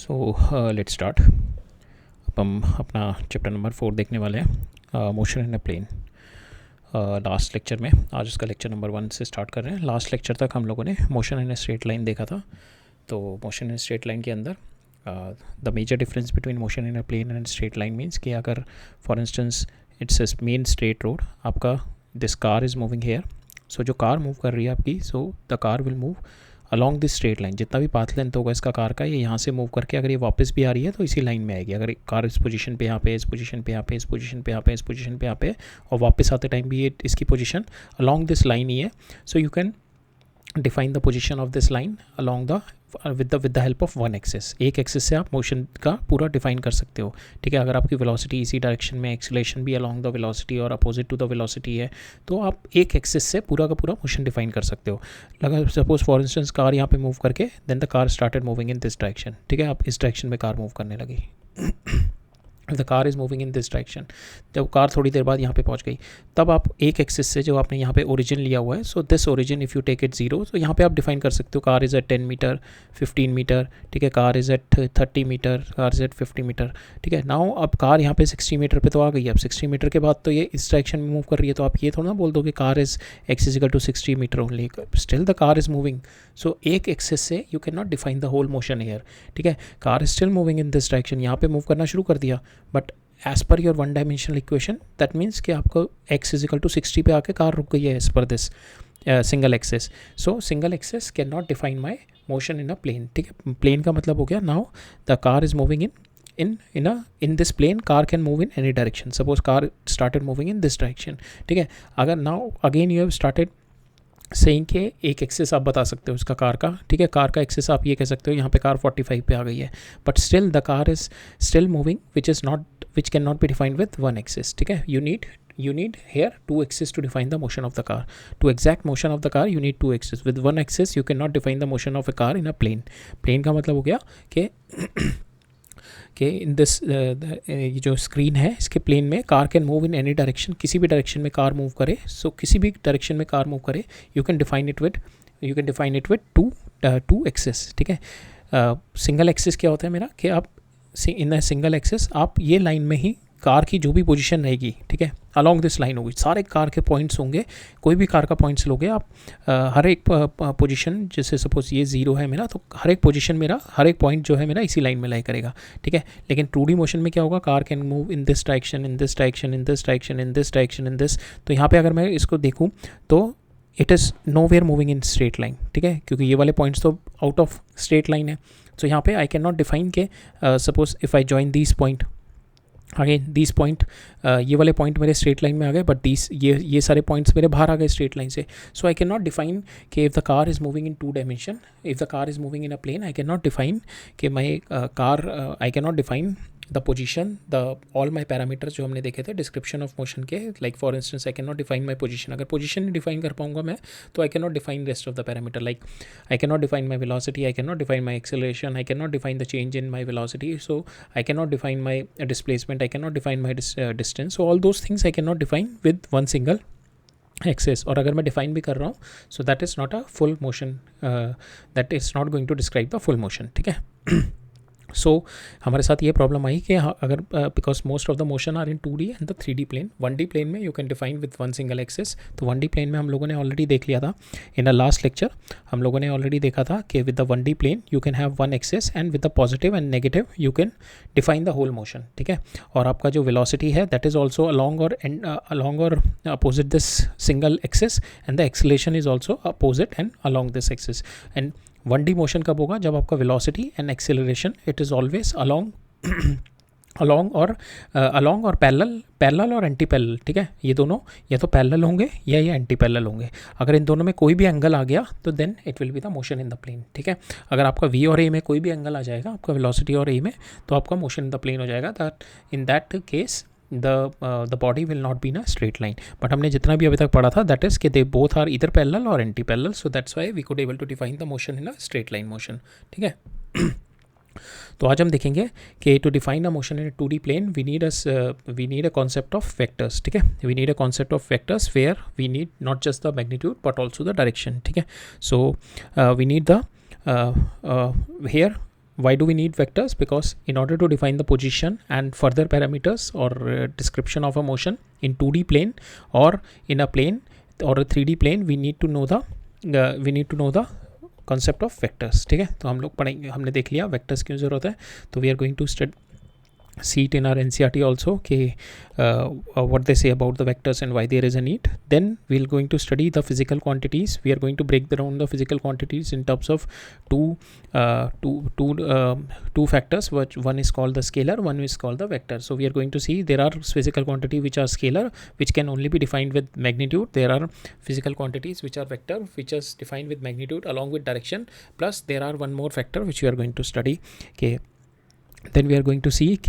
So let's start. अब हम अपना चैप्टर नंबर 4 देखने वाले हैं, motion in a plane. Last lecture में, आज उसका लेक्चर नंबर 1 से स्टार्ट कर रहे हैं। लास्ट लेक्चर तक हम लोगों ने motion in a straight line देखा था। तो मोशन इन स्ट्रेट लाइन के अंदर the major difference between motion in a plane and straight line means कि अगर for instance it's a main straight road, आपका this car is moving here, so जो car move कर रही है आपकी, so the car will move along this straight line. जितना भी पाथ लेंथ होगा इसका कार का, ये यहाँ से मूव करके अगर ये वापस भी आ रही है तो इसी लाइन में आएगी। अगर कार इस पोजीशन पे, यहाँ पे, इस पोजीशन पे, यहाँ पे, इस पोजीशन पे, यहाँ पे, इस पोजीशन पे, यहाँ पे, और वापस आते टाइम भी ये इसकी पोजीशन अलॉन्ग दिस लाइन ही है। So you can define the position of this line along the with the help of one axis. एक एक्सिस से आप मोशन का पूरा डिफाइन कर सकते हो। ठीक है, अगर आपकी वेलोसिटी इसी डायरेक्शन में, एक्सीलरेशन भी अलॉन्ग द वेलोसिटी और अपोजिट टू द वेलोसिटी है, तो आप एक एक्सिस से पूरा का पूरा मोशन डिफाइन कर सकते हो। लगा सपोज फॉर इंस्टेंस कार यहाँ पे मूव करके, then the car started moving in this direction. ठीक है, आप इस डायरेक्शन में कार मूव करने लगी। The car is moving in this direction. जब कार थोड़ी देर बाद यहाँ पे पहुँच गई, तब आप एक एक्सिस से जो आपने यहाँ पे ओरिजिन लिया हुआ है, so this origin if you take it 0, तो यहाँ पे आप डिफाइन कर सकते हो car is at 10 metre, 15 metre. ठीक है, car is at 30 metre, car is at 50 metre. ठीक है, नाउ अब कार यहाँ पे 60 मीटर पे तो आ गई है। अब 60 मीटर के बाद तो ये इस डायरेक्शन में मूव कर रही है, तो आप ये थोड़ा ना बोल दो कि car is x equal to 60 metre only. Still the car is moving. So एक एक्सिस से you can not define the whole motion here. ठीक है, car is still moving in this direction, यहाँ पे मूव करना शुरू कर दिया, but as per your one dimensional equation that means कि आपको x इजिकल टू 60 पे आके कार रुक गई है as per this single axis. So single axis can not define my motion in a plane. ठीक है, प्लेन का मतलब हो गया now the car is moving in this plane, car can move in any direction. Suppose car started moving in this direction. ठीक है, अगर now again you have started saying के एक एक्सेस आप बता सकते हो उसका कार का। ठीक है, कार का एक्सेस आप ये कह सकते हो यहाँ पे कार 45 पे आ गई है, but still the car is still moving which can not be defined with one axis. ठीक है, you need here two axes to define the motion of the car. To exact motion of the car you need two axes. With one axis you cannot define the motion of a car in a plane. Plane का मतलब हो गया कि in this ये जो screen है इसके plane में car can move in any direction. किसी भी डायरेक्शन में कार मूव करे, सो किसी भी डायरेक्शन में कार मूव करे, you can define it with two axis. ठीक है, सिंगल एक्सेस क्या होता है मेरा कि आप इन सिंगल एक्सेस आप ये लाइन में ही कार की जो भी पोजीशन रहेगी, ठीक है, अलॉन्ग दिस लाइन होगी, सारे कार के पॉइंट्स होंगे। कोई भी कार का पॉइंट्स लोगे आप, हर एक पोजीशन, जैसे सपोज ये 0 है मेरा, तो हर एक पोजीशन मेरा, हर एक पॉइंट जो है मेरा इसी लाइन में लाई करेगा। ठीक है, लेकिन 2D मोशन में क्या होगा, car can move in this direction, in this direction, in this direction, in this direction, in this. तो यहाँ पे अगर मैं इसको देखूँ तो it is nowhere moving in straight line. ठीक है, क्योंकि ये वाले पॉइंट्स तो आउट ऑफ स्ट्रेट लाइन है। तो यहाँ पे आई कैन नॉट डिफाइन के suppose if I join this point, again this point, ये वाले पॉइंट मेरे स्ट्रेट लाइन में आ गए, बट दिस ये सारे पॉइंट्स मेरे बाहर आ गए स्ट्रेट लाइन से। So I can not define कि if the car is moving in 2 dimension, if the car is moving in a plane, I can not define कि my car, I can not define the position, the all my parameters जो हमने देखे थे description of motion के। Like for instance I can not define my position. अगर position नहीं define कर पाऊंगा मैं, तो I can not define rest of the parameter. Like I can not define my velocity, I can not define my acceleration, I can not define the change in my velocity, so I can not define my displacement, I can not define my distance. So all those things I can not define with one single axis. और अगर मैं define भी कर रहा हूँ, so that is not a full motion, that is not going to describe the full motion. ठीक है, सो हमारे साथ ये प्रॉब्लम आई कि अगर because most of the motion are in 2D and the 3D plane. 1D plane में you can define with one single axes. तो 1D प्लेन में हम लोगों ने ऑलरेडी देख लिया था इन द लास्ट लेक्चर। हम लोगों ने ऑलरेडी देखा था कि with the 1D plane you can have one axis and with the positive and negative you can define the whole motion. ठीक है, और आपका जो वेलोसिटी है दैट इज़ ऑल्सो अलॉन्ग और opposite this single axis, and the acceleration is also opposite and along this axis. And 1D motion कब होगा, जब आपका velocity and acceleration it is always along और पैरेलल और एंटी पैरेलल। ठीक है, ये दोनों या तो पैरेलल होंगे या ये एंटी पैरेलल होंगे। अगर इन दोनों में कोई भी एंगल आ गया तो then it will be the motion in the plane. ठीक है, अगर आपका V और A में कोई भी एंगल आ जाएगा, आपका वेलोसिटी और A में, तो आपका मोशन इन द प्लेन हो जाएगा। That in that case the body will not be in a straight line. But हमने जितना भी अभी तक पढ़ा था दैट इज़ कि दे बोथ आर इधर पैरेलल और anti parallel, so that's why we could able to define the motion in a straight line motion. ठीक है, तो आज हम देखेंगे कि to define a motion in 2D plane we need a concept of vectors. ठीक है, we need a concept of vectors where we need not just the magnitude but also the direction. ठीक है, so we need the here why do we need vectors? Because in order to define the position and further parameters or description of a motion in 2D plane or in a plane or a 3D plane, we need to know the concept of vectors. ठीक है, तो हम लोग पढ़ेंगे, हमने देख लिया vectors क्यों ज़रूरत है. तो we are going to see it in our NCERT also, okay, what they say about the vectors and why there is a need. Then we're going to study the physical quantities. We are going to break down the physical quantities in terms of two factors, which one is called the scalar, one is called the vector. So we are going to see there are physical quantity which are scalar, which can only be defined with magnitude. There are physical quantities which are vector, which is defined with magnitude along with direction, plus there are one more factor which we are going to study. Okay, then we are going to see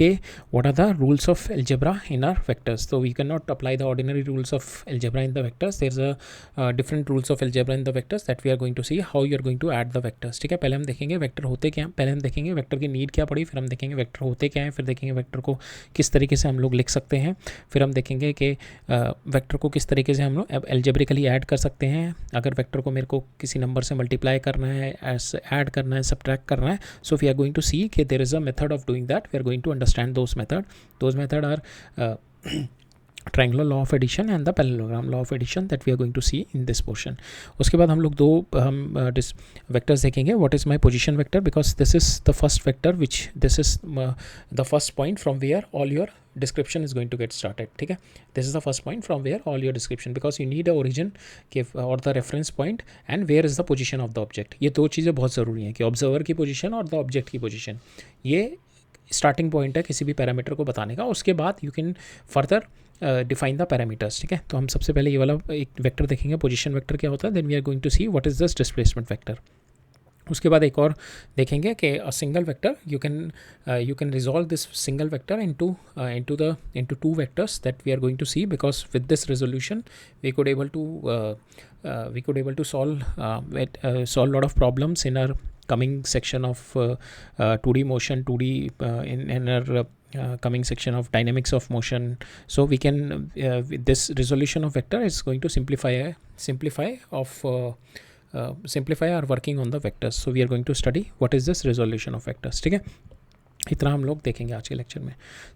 what are the rules of algebra in our vectors. So we cannot apply the ordinary rules of algebra in the vectors. There's a different rules of algebra in the vectors that we are going to see how you are going to add the vectors. ठीक है, पहले हम देखेंगे vector होते क्या हैं, पहले हम देखेंगे वेक्टर की नीड क्या पड़ी, फिर हम देखेंगे वेक्टर होते क्या हैं, फिर देखेंगे वेक्टर को किस तरीके से हम लोग लिख सकते हैं, फिर हम देखेंगे कि वेक्टर को किस तरीके से हम लोग एल्जेब्रिकली ऐड कर सकते हैं. अगर वेक्टर को मेरे को किसी नंबर से मल्टीप्लाई करना है, ऐड करना है, सब्ट्रैक्ट करना है. So we are going to see कि there is a method of doing that. We are going to understand those method are triangular law of addition and the parallelogram law of addition that we are going to see in this portion. उसके बाद हम लोग vectors देखेंगे. What is my position vector? Because this is the first vector which this is the first point from where all your description is going to get started. ठीक है, this is the first point from where all your description, because you need a origin or the reference point and where is the position of the object. ये दो चीज़ें बहुत ज़रूरी हैं कि observer की पोजीशन और द ऑब्जेक्ट की पोजीशन, ये स्टार्टिंग पॉइंट है किसी भी पैरामीटर को बताने का. उसके बाद you can further define the parameters. ठीक है, तो हम सबसे पहले ये वाला एक वेक्टर देखेंगे, पोजीशन वेक्टर क्या होता है. Then we are going to see what is this displacement vector. उसके बाद एक और देखेंगे कि a single vector you can resolve this single vector into two vectors that we are going to see, because with this resolution we could able to solve lot of problems in our coming section of 2D motion, 2D in our coming section of dynamics of motion. So we can this resolution of vector is going to simplify our working on the vectors. So we are going to study what is this resolution of vectors. ठीक है, इतना हम लोग देखेंगे आज के lecture में.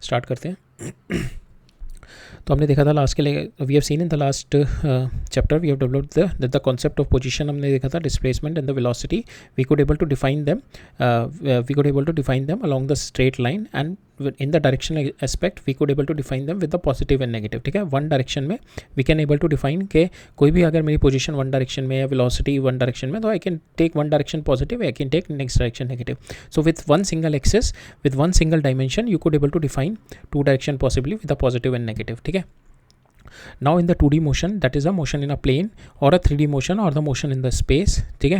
Start करते हैं. तो हमने देखा था लास्ट के लिए, we have seen in the last chapter we have developed the concept of position. हमने देखा था displacement and the velocity. We could able to define them along the straight line, and in the directional aspect we could able to define them with the positive and negative. ठीक है, one direction में we can able to define के कोई भी अगर मेरी position one direction में या वेलोसिटी वन डायरेक्शन में, तो I can take one direction positive, I can take next direction negative. So with one single axis, with one single dimension you could able to define two direction possibly with the positive and negative. ठीक है, now in the 2D motion, that is a motion in a plane or a 3D motion or the motion in the space, ठीक है,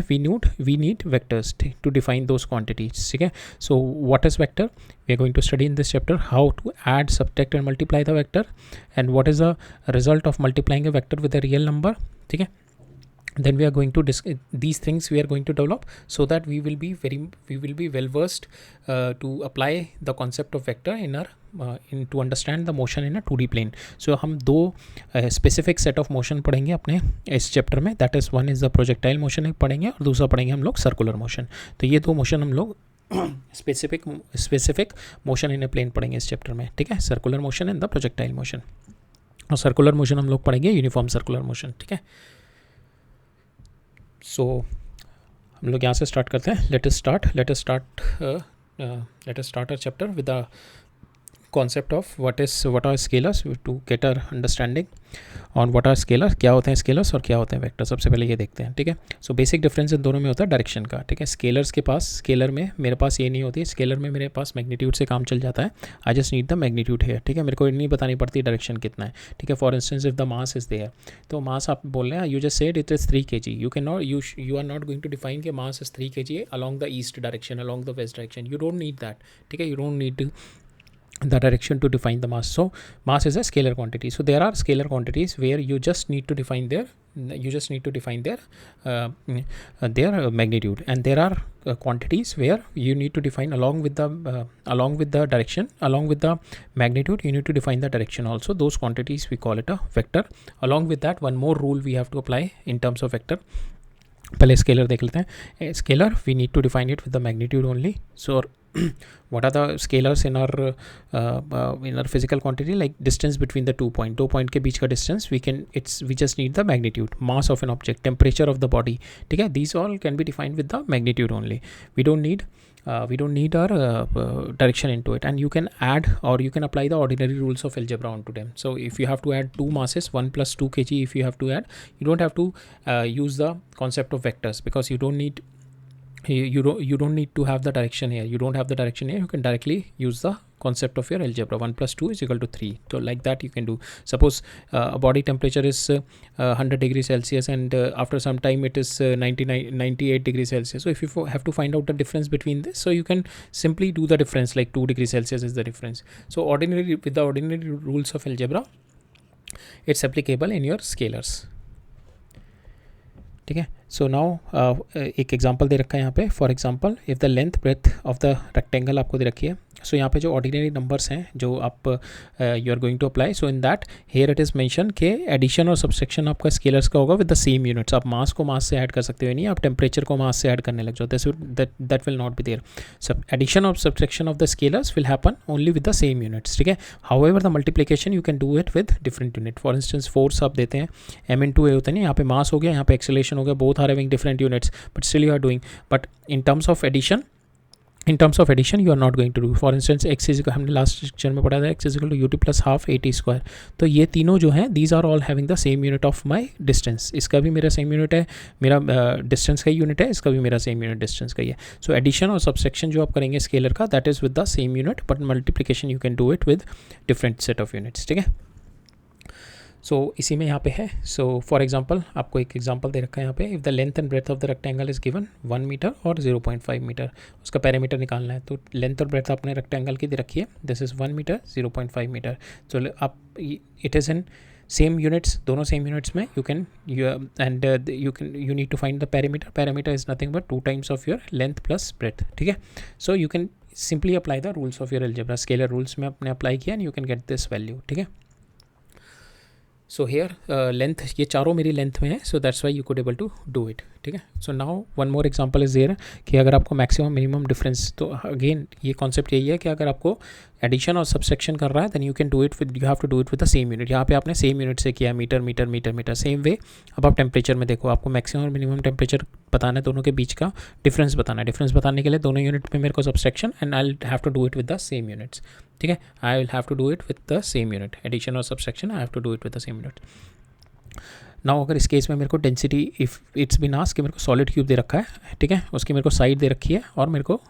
we need vectors to define those quantities. ठीक है, so what is vector? We are going to study in this chapter how to add, subtract and multiply the vector, and what is the result of multiplying a vector with a real number. ठीक है, then we are going to these things we are going to develop so that we will be well versed to apply the concept of vector in our to understand the motion in a 2D plane. So हम दो specific set of motion पढ़ेंगे अपने इस chapter में. that is one is the projectile motion एक पढ़ेंगे और दूसरा पढ़ेंगे हम लोग circular motion. तो ये दो motion हम लोग specific motion in a plane पढ़ेंगे इस चैप्टर में. ठीक है, circular motion and the projectile motion. और circular motion हम लोग पढ़ेंगे uniform circular motion. ठीक है, सो हम लोग यहाँ से स्टार्ट करते हैं. Let us start our chapter with the concept of what are scalars to get our understanding on what are scalars, क्या होते हैं scalars और क्या होते हैं vector. सबसे पहले ये देखते हैं. ठीक है, सो बेसिक डिफरेंस इन दोनों में होता है डायरेक्शन का. ठीक है, स्केलर्स के पास, स्केलर में मेरे पास ये नहीं होती है, स्केलर में मेरे पास मैग्नीट्यूड से काम चल जाता है. I just need the magnitude है. ठीक है, मेरे को नहीं बतानी पड़ती डायरेक्शन कितना है. ठीक है, for instance if the mass is there, तो मास आप बोल रहे हैं, you just said it is 3 kg, you can not you are not going to define के mass is 3 kg along the east direction, along the west direction. You don't need that. ठीक है, you don't need the direction to define the mass. So mass is a scalar quantity. So there are scalar quantities where you just need to define their magnitude, and there are quantities where you need to define along with the direction, along with the magnitude, you need to define the direction also. Those quantities we call it a vector. Along with that, one more rule we have to apply in terms of vector. पहले scalar देख लेते हैं. Scalar we need to define it with the magnitude only. So what are the scalars in our physical quantity, like distance between the 2 point, 2 point के बीच का distance, we just need the magnitude. Mass of an object, temperature of the body, ठीक है, these all can be defined with the magnitude only. We don't need our direction into it. And you can add, or you can apply the ordinary rules of algebra onto them. So if you have to add two masses, 1 plus 2 kg, if you have to add, you don't have to use the concept of vectors, because you don't need to have the direction here. You don't have the direction here. You can directly use the concept of your algebra. 1 plus 2 is equal to 3. So like that you can do. Suppose a body temperature is 100 degrees Celsius, and after some time it is 98 degrees Celsius. So if you have to find out the difference between this, so you can simply do the difference, like 2 degrees Celsius is the difference. So with the ordinary rules of algebra, it's applicable in your scalars. ठीक है. So now एक example दे रखा है यहाँ पे. For example, if the length breadth of the rectangle आपको दे रखी है. सो यहाँ पे जो ऑर्डिनरी नंबर्स हैं जो आप you are going to apply, so in that here it is mention के एडिशन और सब्सट्रैक्शन आपका स्केलर्स का होगा विद द सेम यूनिट्स. आप मास को मास से ऐड कर सकते हो, नहीं आप टेम्परेचर को मास से ऐड करने लग जाओ. That will not be there. सब एडिशन और subtraction of the scalars will happen only with the same units. ठीक है. However the multiplication you can do it with different unit. For instance force आप देते हैं, m/a होता है नहीं, यहाँ पे मास हो गया, यहाँ पे एक्सेलरेशन हो गया. Both are having different units, but still you are doing. But in terms of addition you are not going to do. For instance, x is, हमने लास्ट लेक्चर में पढ़ा था, x is equal to ut plus half at square. तो ये तीनों जो हैं, these are all having the same unit of my distance. इसका भी मेरा सेम यूनिट है, मेरा डिस्टेंस का यूनिट है, इसका भी मेरा सेम यूनिट डिस्टेंस का ही है. सो एडिशन और सब्सट्रैक्शन जो आप करेंगे स्केलर का, that is with the same unit, but multiplication you can do it with different set of units. ठीक है. सो इसी में यहाँ पे है. सो फॉर एग्जांपल, आपको एक एग्जांपल दे रखा है यहाँ पे. If the length and breadth of the rectangle is given 1 metre और 0.5 मीटर, उसका पैरामीटर निकालना है. तो लेंथ और ब्रेथ आपने रेक्टेंगल की दे रखी है. This is 1 metre, 0.5 metre. So आप it is in same units, दोनों सेम यूनिट्स में you need to find the parameter. Parameter is nothing but 2 times of your length plus breadth. ठीक है. So you can simply apply the rules of your algebra. Scalar rules में आपने apply किया and you can get this value. ठीक है. So here length, ये चारों मेरी लेंथ में है, so that's why you could able to do it. ठीक है. So now one more example is there कि अगर आपको मैक्सिमम मिनिमम डिफरेंस, तो अगेन ये कॉन्सेप्ट यही है कि अगर आपको एडिशन और सब्सट्रैक्शन कर रहा है, then you can do it with, you have to do it with the same unit. यहाँ पे आपने सेम यूनिट से किया, metre metre metre metre. Same way अब आप टेम्परेचर में देखो, आपको मैक्सिमम और मिनिमम टेम्परेचर बताना है, दोनों के बीच का डिफरेंस बताना है. डिफरेंस बताने के लिए दोनों यूनिट में मेरे को subtraction, and I will have to do it with the same units. ठीक है. I will have to do it with the same unit. Addition और subtraction I have to do it with the same unit. Now अगर इस case में मेरे को density, if it's been asked कि मेरे को सॉलिड क्यूब दे रखा है, ठीक है, उसकी मेरे को साइड दे रखी है, और मेरे को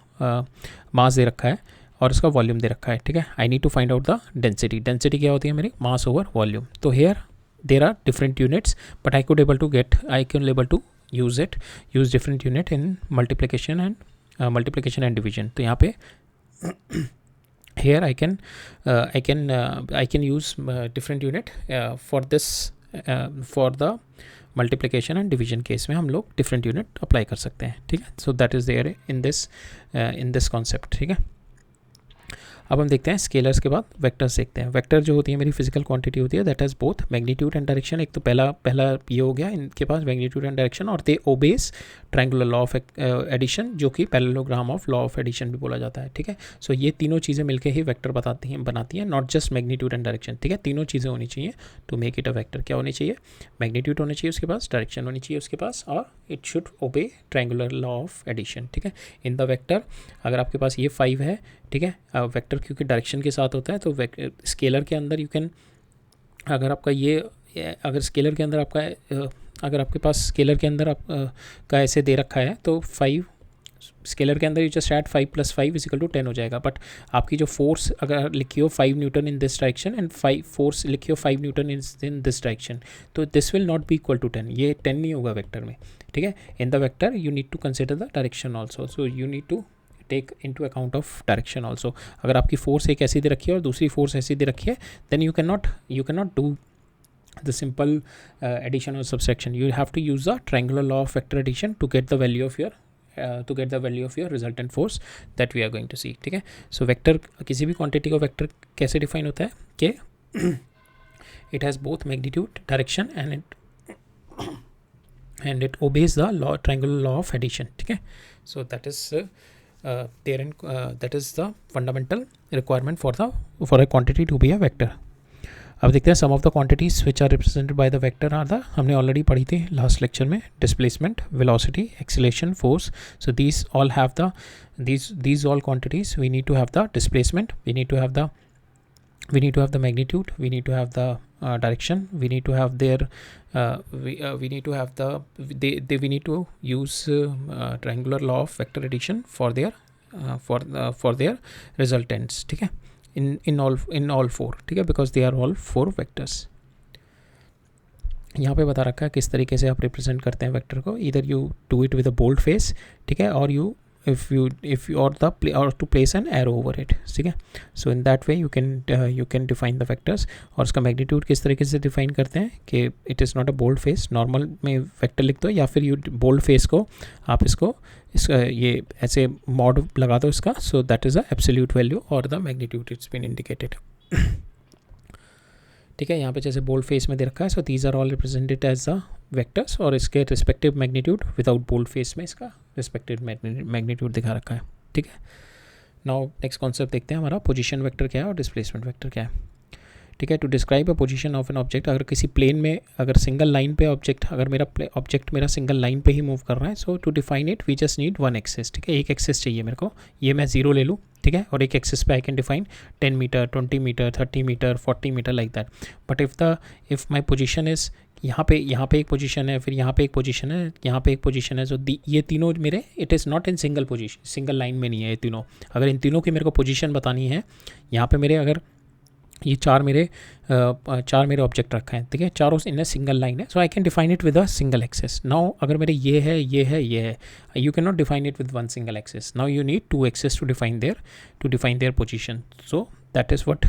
मास दे रखा है, और उसका वॉल्यूम दे रखा है. ठीक है. I need to find out the density. Density क्या होती है मेरी? Mass over volume. तो here there are different units, but I can able to use different unit in multiplication and division. तो यहाँ पे here I can use different unit for this, for the multiplication and division case में हम लोग different unit apply कर सकते हैं. ठीक है. So that is there in this concept. ठीक है. अब हम देखते हैं स्केलर्स के बाद वेक्टर्स देखते हैं. वेक्टर जो होती है मेरी फिजिकल क्वांटिटी होती है, that has both magnitude and direction. एक तो पहला ये हो गया, इनके पास मैग्नीट्यूड एंड डायरेक्शन, और they obeys triangular law of addition, जो कि parallelogram of law of addition भी बोला जाता है. ठीक है. सो ये तीनों चीज़ें मिलकर ही वेक्टर बनाती हैं, not just magnitude and direction. ठीक है. तीनों चीज़ें होनी चाहिए to make it a vector. क्या होनी चाहिए? मैग्नीट्यूड होनी चाहिए उसके पास, डायरेक्शन होनी चाहिए उसके पास, और it should obey triangular law of addition. ठीक है. इन द वेक्टर अगर आपके पास ये 5 है, ठीक है, वेक्टर क्योंकि डायरेक्शन के साथ होता है, तो स्केलर के अंदर यू कैन, अगर आपका अगर स्केलर के अंदर आपका अगर आपके पास स्केलर के अंदर आप का ऐसे दे रखा है, तो 5 स्केलर के अंदर यू जस्ट ऐड 5 + 5 = 10 हो जाएगा. बट आपकी जो फोर्स अगर लिखी हो 5 newton in this direction, and 5 force लिखी हो 5 न्यूटन इन दिस डायरेक्शन, तो this will not be equal to 10. ये 10 नहीं होगा वेक्टर में. ठीक है. In the vector you need to consider the direction also. So you need to take into account of direction also. अगर आपकी force एक ऐसी दे रखी है और दूसरी फोर्स ऐसी दे रखी है, then you can not do the simple addition or subtraction. You have to use the triangular law of vector addition to get the value of your resultant force that we are going to see. ठीक है. So vector, किसी भी quantity का vector कैसे define होता है कि it has both magnitude, direction, and and it obeys the triangular law of addition. ठीक है, so that is there and that is the fundamental requirement for a quantity to be a vector. अब देखते हैं some of the quantities which are represented by the vector are the, हमने already पढ़ी थी last lecture में, displacement, velocity, acceleration, force. So these all have the these all quantities. We need to have the displacement, we need to have the magnitude, we need to have the direction, we need to have their we need to have the we need to use triangular law of vector addition for their for their resultants. ठीक है, in all four. ठीक है, because they are all four vectors. यहाँ पे बता रखा है किस तरीके से आप रिप्रेजेंट करते हैं वेक्टर को. इधर you do it with a bold face. ठीक है, और you if you or to place an arrow over it. ठीक है, so in that way you can define the vectors. और उसका मैग्नीट्यूड किस तरीके से डिफाइन करते हैं कि it is not a bold face. Normal में वेक्टर लिख दो या फिर यू बोल्ड फेस को आप इसको ये ऐसे मॉड लगा दो इसका. So that is a absolute value और the magnitude it's been indicated. ठीक है, यहाँ पे जैसे बोल्ड फेस में दे रखा है. So these are all represented as the vectors और इसके respective magnitude without bold face में इसका रिस्पेक्टिव मैग्नीट्यूड दिखा रखा है. ठीक है, नाउ नेक्स्ट कॉन्सेप्ट देखते हैं हमारा पोजीशन वेक्टर क्या है और डिस्प्लेसमेंट वेक्टर क्या है. ठीक है, to describe a position of an object, अगर किसी प्लेन में अगर सिंगल लाइन पे ऑब्जेक्ट, अगर मेरा ऑब्जेक्ट मेरा सिंगल लाइन पे ही मूव कर रहा है, so to define it we just need one axis. ठीक है, एक एक्सिस चाहिए मेरे को. ये मैं 0 ले लूँ. ठीक है, और एक एक्सिस पे I can define 10 metre, 20 metre, 30 metre, 40 metre like that. But if my position is यहाँ पे एक पोजीशन है, फिर यहाँ पे एक पोजीशन है, यहाँ पे एक पोजीशन है. जो ये तीनों मेरे it is not in single position, single line में नहीं है ये तीनों. अगर इन तीनों की मेरे को पोजीशन बतानी है, यहाँ पे मेरे अगर ये चार मेरे ऑब्जेक्ट रखा है. ठीक है, चारों इन सिंगल लाइन है. So I can define it with a single axis. Now अगर मेरे ये है, you can not define it with one single axis. Now you need two axis to define their position. So that is what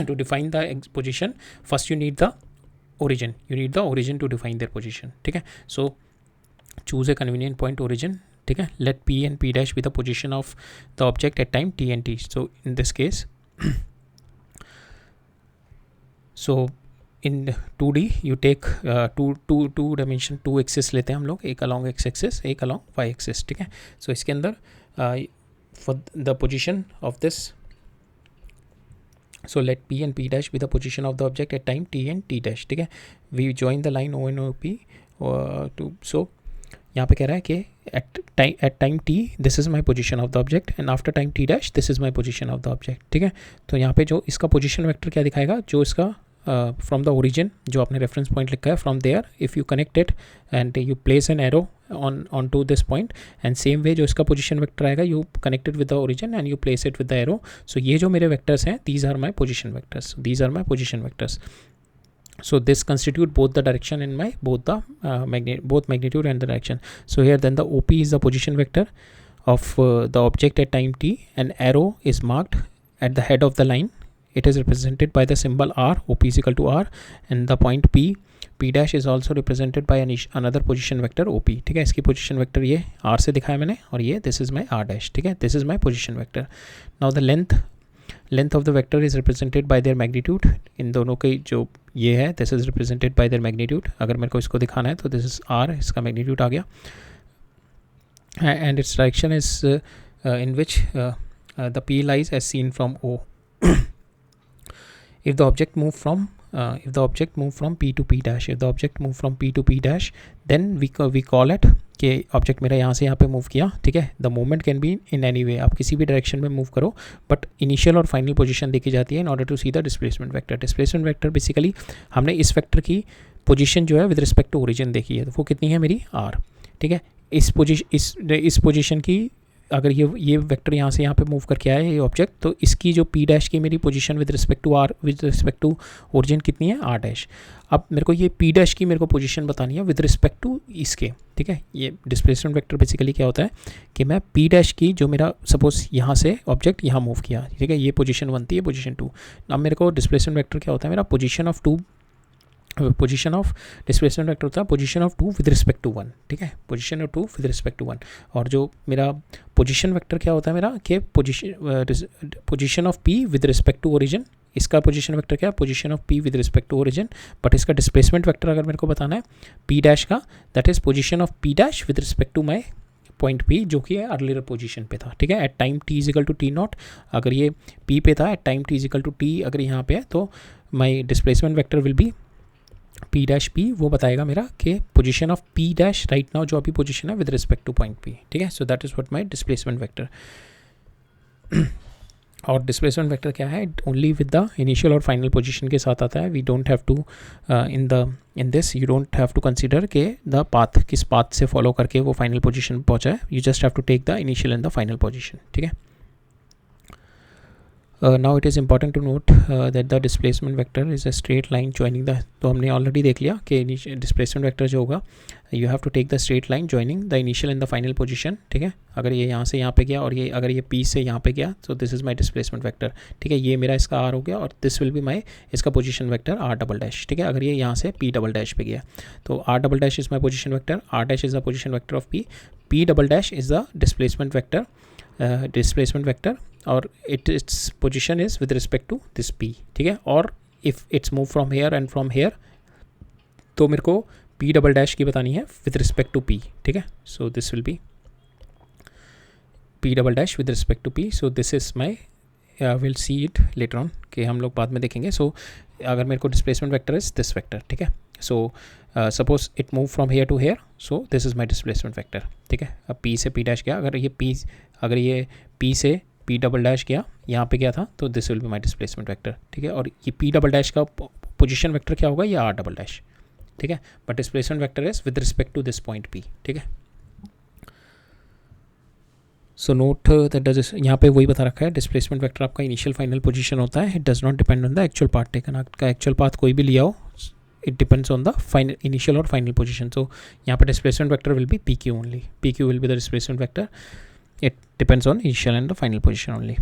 to define the position. First you need the origin to define their position. ठीक है, so choose a convenient point origin. ठीक है, let P and P dash be the position of the object at time T and T. So in this case so in 2D you take two dimension 2 axis लेते हैं हम लोग, एक along x axis, एक along y axis. ठीक है, so इसके अंदर for the position of this, so let P and P dash be the position of the object at time T and T dash. ठीक है, we join the line O and OP to, so यहाँ पे कह रहा है कि at time T this is my position of the object and after time T dash this is my position of the object. ठीक है, तो यहाँ पे जो इसका पोजीशन वेक्टर क्या दिखाएगा, जो इसका फ्रॉम द ओरिजिन जो आपने रेफरेंस पॉइंट लिखा है, from there if you connect it and you place an arrow on to this point, and same way जो इसका पोजीशन वेक्टर आएगा you connected with the origin and you place it with the arrow. So ये जो मेरे vectors हैं, these are my position vectors. So this constitute both the direction in my both magnitude and the direction. So here then the OP is the position vector of the object at time t, and arrow is marked at the head of the line. It is represented by the symbol R. OP is equal to R, and the point P dash is also represented by another position vector OP. ठीक है, इसकी position vector ये R से दिखाया मैंने, और ये this is my R dash. ठीक है, this is my position vector. Now the length of the vector is represented by their magnitude. इन दोनों की जो ये है, this is represented by their magnitude. अगर मेरे को इसको दिखाना है तो this is R, इसका magnitude आ गया, and its direction is in which the P lies as seen from O. If the object move from P to P dash, then we call it कि ऑब्जेक्ट मेरा यहाँ से यहाँ पे move किया. ठीक है, the movement can be in any way, आप किसी भी डायरेक्शन में मूव करो, बट इनिशियल और फाइनल पोजीशन देखी जाती है in order to see the displacement vector. Displacement vector basically हमने इस वेक्टर की पोजीशन जो है विद रिस्पेक्ट टू ओरिजिन देखी है, तो वो कितनी है मेरी R. ठीक है, इस पोजीशन की अगर ये वेक्टर यहाँ से यहाँ पे मूव करके आया ये ऑब्जेक्ट, तो इसकी जो P डैश की मेरी position with respect to origin कितनी है, R डैश. अब मेरे को ये P डैश की मेरे को पोजीशन बतानी है विद रिस्पेक्ट टू इसके. ठीक है, ये डिस्प्लेसमेंट वेक्टर बेसिकली क्या होता है कि मैं P डैश की जो मेरा सपोज यहाँ से ऑब्जेक्ट यहाँ मूव किया. ठीक है, ये पोजीशन 1 थी, ये पोजीशन 2. अब मेरे को डिस्प्लेसमेंट वेक्टर क्या होता है, मेरा पोजीशन ऑफ डिस्प्लेसमेंट वेक्टर होता है position of 2 with respect to 1. ठीक है, position of 2 with respect to 1. और जो मेरा पोजीशन वेक्टर क्या होता है मेरा कि position of P with respect to origin इसका पोजीशन वेक्टर क्या है, position of P with respect to origin, but इसका डिस्प्लेसमेंट वेक्टर अगर मेरे को बताना है पी डैश का, that is position of P dash with respect to my point P जो कि अर्लियर पोजीशन पे था, ठीक है, at time T equal to T naught, अगर ये पी पे था, at time T equal to T अगर यहाँ पे है, तो my displacement vector will be P dash P, वो बताएगा मेरा कि position of P dash right now जो अभी पोजीशन है with respect to point P, ठीक है। So that is what my displacement vector. और डिस्प्लेसमेंट वेक्टर क्या है, ओनली विद द इनिशियल और फाइनल पोजीशन के साथ आता है। We don't have to in this you don't have to consider के द पाथ किस पाथ से फॉलो करके वो फाइनल पोजीशन पहुंचा है, you just have to take the initial and the final position, ठीक है। Now it is important to note that the displacement vector is a straight line joining the, तो हमने already देख लिया कि डिस्प्लेसमेंट वेक्टर जो होगा you have to take the straight line joining the initial and the final position, ठीक है। अगर ये यहाँ से यहाँ पे गया और ये अगर ये पी से यहाँ पे गया, तो this is my displacement vector, ठीक है। ये मेरा इसका आर हो गया और दिस विल बी माई इसका position vector R double dash, ठीक है। अगर ये यहाँ से पी डबल डैश पे गया, तो R double dash is my position vector, R dash is the position vector of P, P double dash is the displacement vector और its position is with respect to this p, ठीक है। और if it's move from here and from here, तो मेरे को p double dash की बतानी है with respect to p, ठीक है। so this will be p double dash with respect to p, so this is my we'll see it later on कि हम लोग बाद में देखेंगे। so अगर मेरे को displacement vector is this vector, ठीक है। so suppose it move from here to here, so this is my displacement vector, ठीक है। अब p से p डैश गया, अगर ये p से पी डबल डैश गया यहाँ पे गया था, तो this will be my displacement vector, ठीक है। और ये पी डबल डैश का पोजीशन वेक्टर क्या होगा, ये आर डबल डैश, ठीक है। But displacement vector is with respect to this point P, ठीक है। सो नोट दैट डज, यहाँ पे वही बता रखा है, डिस्प्लेसमेंट वेक्टर आपका इनिशियल फाइनल पोजीशन होता है, it does not depend on the actual path taken, आपका एक्चुअल पाथ कोई भी लिया हो, it depends on the final initial और फाइनल पोजीशन। सो यहाँ पे displacement vector will be P Q only, P Q will be the displacement vector, it depends on initial and the final position only.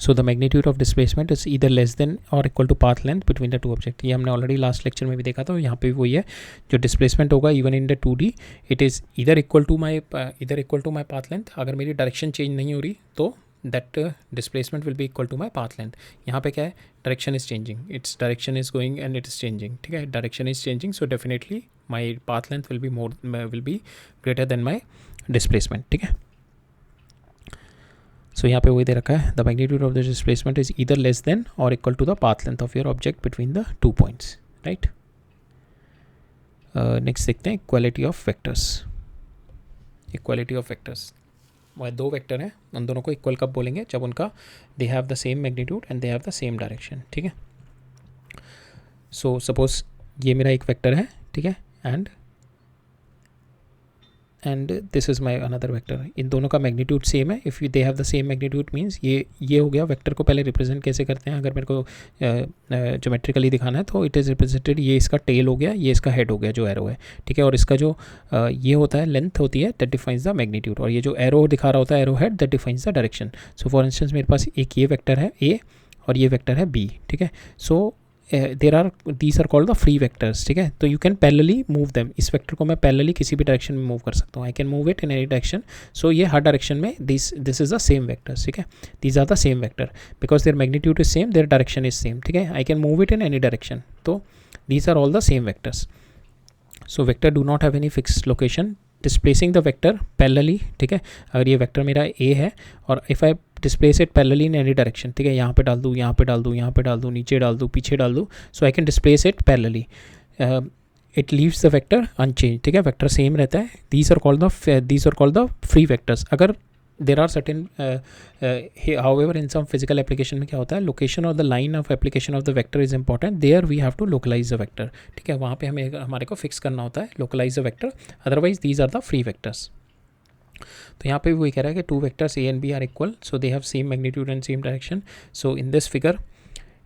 So the magnitude of displacement is either less than or equal to path length between the two objects. ये हमने already last lecture में भी देखा था, यहाँ पे वही है, जो डिस्प्लेसमेंट होगा even in the 2D it is इधर equal to my path length, अगर मेरी डायरेक्शन चेंज नहीं हो रही तो that displacement will be equal to my path length. यहाँ पे क्या है, direction is changing, it's direction is going and it is changing, ठीक है। Direction is changing, so definitely my path length will be greater than my displacement, ठीक है। सो यहाँ पे वही दे रखा है, the magnitude of the displacement is either less than और equal to the path length of your object between the 2 points, right. Next देखते हैं equality of vectors. Equality of vectors, वह दो वेक्टर हैं, उन दोनों को इक्वल कब बोलेंगे, जब उनका दे have the same magnitude and they have the same direction, ठीक है। सो सपोज ये मेरा एक वेक्टर है, ठीक है, and this is my another vector, इन दोनों का मैग्नीट्यूड सेम है। If they have the same magnitude means ये हो गया। वेक्टर को पहले रिप्रेजेंट कैसे करते हैं, अगर मेरे को ज्योमेट्रिकली दिखाना है तो इट इज़ रिप्रेजेंटेड, ये इसका टेल हो गया, ये इसका हेड हो गया जो एरो है, ठीक है। और इसका जो ये होता है लेंथ होती है, दैट डिफाइंस द मैग्नीट्यूड, और ये जो एरो दिखा रहा होता है arrow head, that defines the direction. So for instance मेरे पास एक ये वेक्टर है ए और ये वेक्टर है बी, ठीक है। सो these are called the free vectors, ठीक है। तो you can parallelly move them, इस वेक्टर को मैं parallelly किसी भी डायरेक्शन में मूव कर सकता हूँ, I can move it in any direction। so ये हर डायरेक्शन में this is the same vectors, ठीक है। these are the same vector because their magnitude is same, their direction is same, ठीक है। I can move it in any direction, तो these are all the same vectors। so vector do not have any fixed location, displacing the vector parallelly, ठीक है। अगर ये vector मेरा ए है और if I displace it parallelly in any direction, ठीक है, यहाँ पे डाल दूँ, यहाँ पे डाल दूँ, यहाँ पे डाल दूँ, नीचे डाल दूँ, पीछे डाल दूँ, so I can displace it parallelly, it leaves the vector unchange, ठीक है, वेक्टर सेम रहता है। These are called the free vectors. अगर there are certain however in some physical application में क्या होता है, लोकेशन और the line of application of the vector is important, there we have to localize the vector, ठीक है। वहाँ पे हमारे को फिक्स करना होता है, localise the vector, otherwise these are the free vectors. तो यहाँ पे भी वही कह रहा है कि two vectors A and B are equal, so they have same magnitude and same direction. So in this figure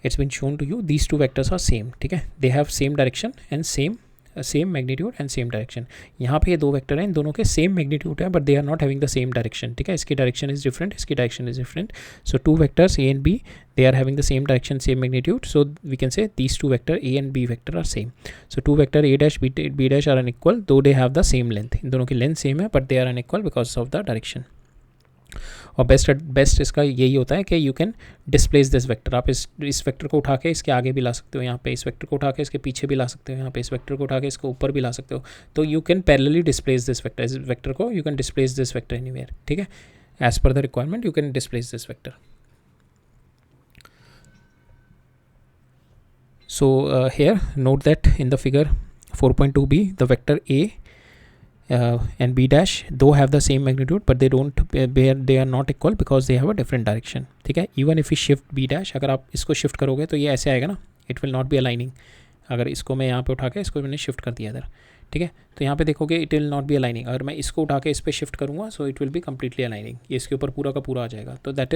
it's been shown to you these two vectors are same, ठीक है, they have same direction and same magnitude and same direction. यहाँ पे ये दो vector हैं, इन दोनों के same magnitude है but they are not having the same direction, ठीक है। इसकी डायरेक्शन इज डिफरेंट, इसकी direction is different. So two vectors A and B, they are having the same direction, same magnitude, so we can say these two vector a and b vector are same. So two vector a dash b dash are unequal though they have the same length, इन दोनों की length same है but they are unequal because of the direction. और best इसका यही होता है कि you can displace this vector. आप इस वेक्टर को उठा के इसके आगे भी ला सकते हो, यहाँ पे इस वेक्टर को उठा के इसके पीछे भी ला सकते हो, यहाँ पे इस वेक्टर को उठा के इसके ऊपर भी ला सकते हो। तो you can parallelly displace this vector, इस वेक्टर को you can displace this vector anywhere, ठीक है, as per the requirement you can displace this vector. So here note that in the figure 4.2b the vector a and b dash though have the same magnitude but they are not equal because they have a different direction, ठीक है। even if we shift b dash, अगर आप इसको shift करोगे तो ये ऐसे आएगा ना, it will not be aligning। अगर इसको मैं यहाँ पे उठा के इसको मैंने शिफ्ट कर दिया इधर, ठीक है, तो यहाँ पे देखोगे it will not be aligning. अगर मैं इसको उठा के इस पर शिफ्ट करूँगा so it will be completely aligning, ये इसके ऊपर पूरा का पूरा आ जाएगा। तो that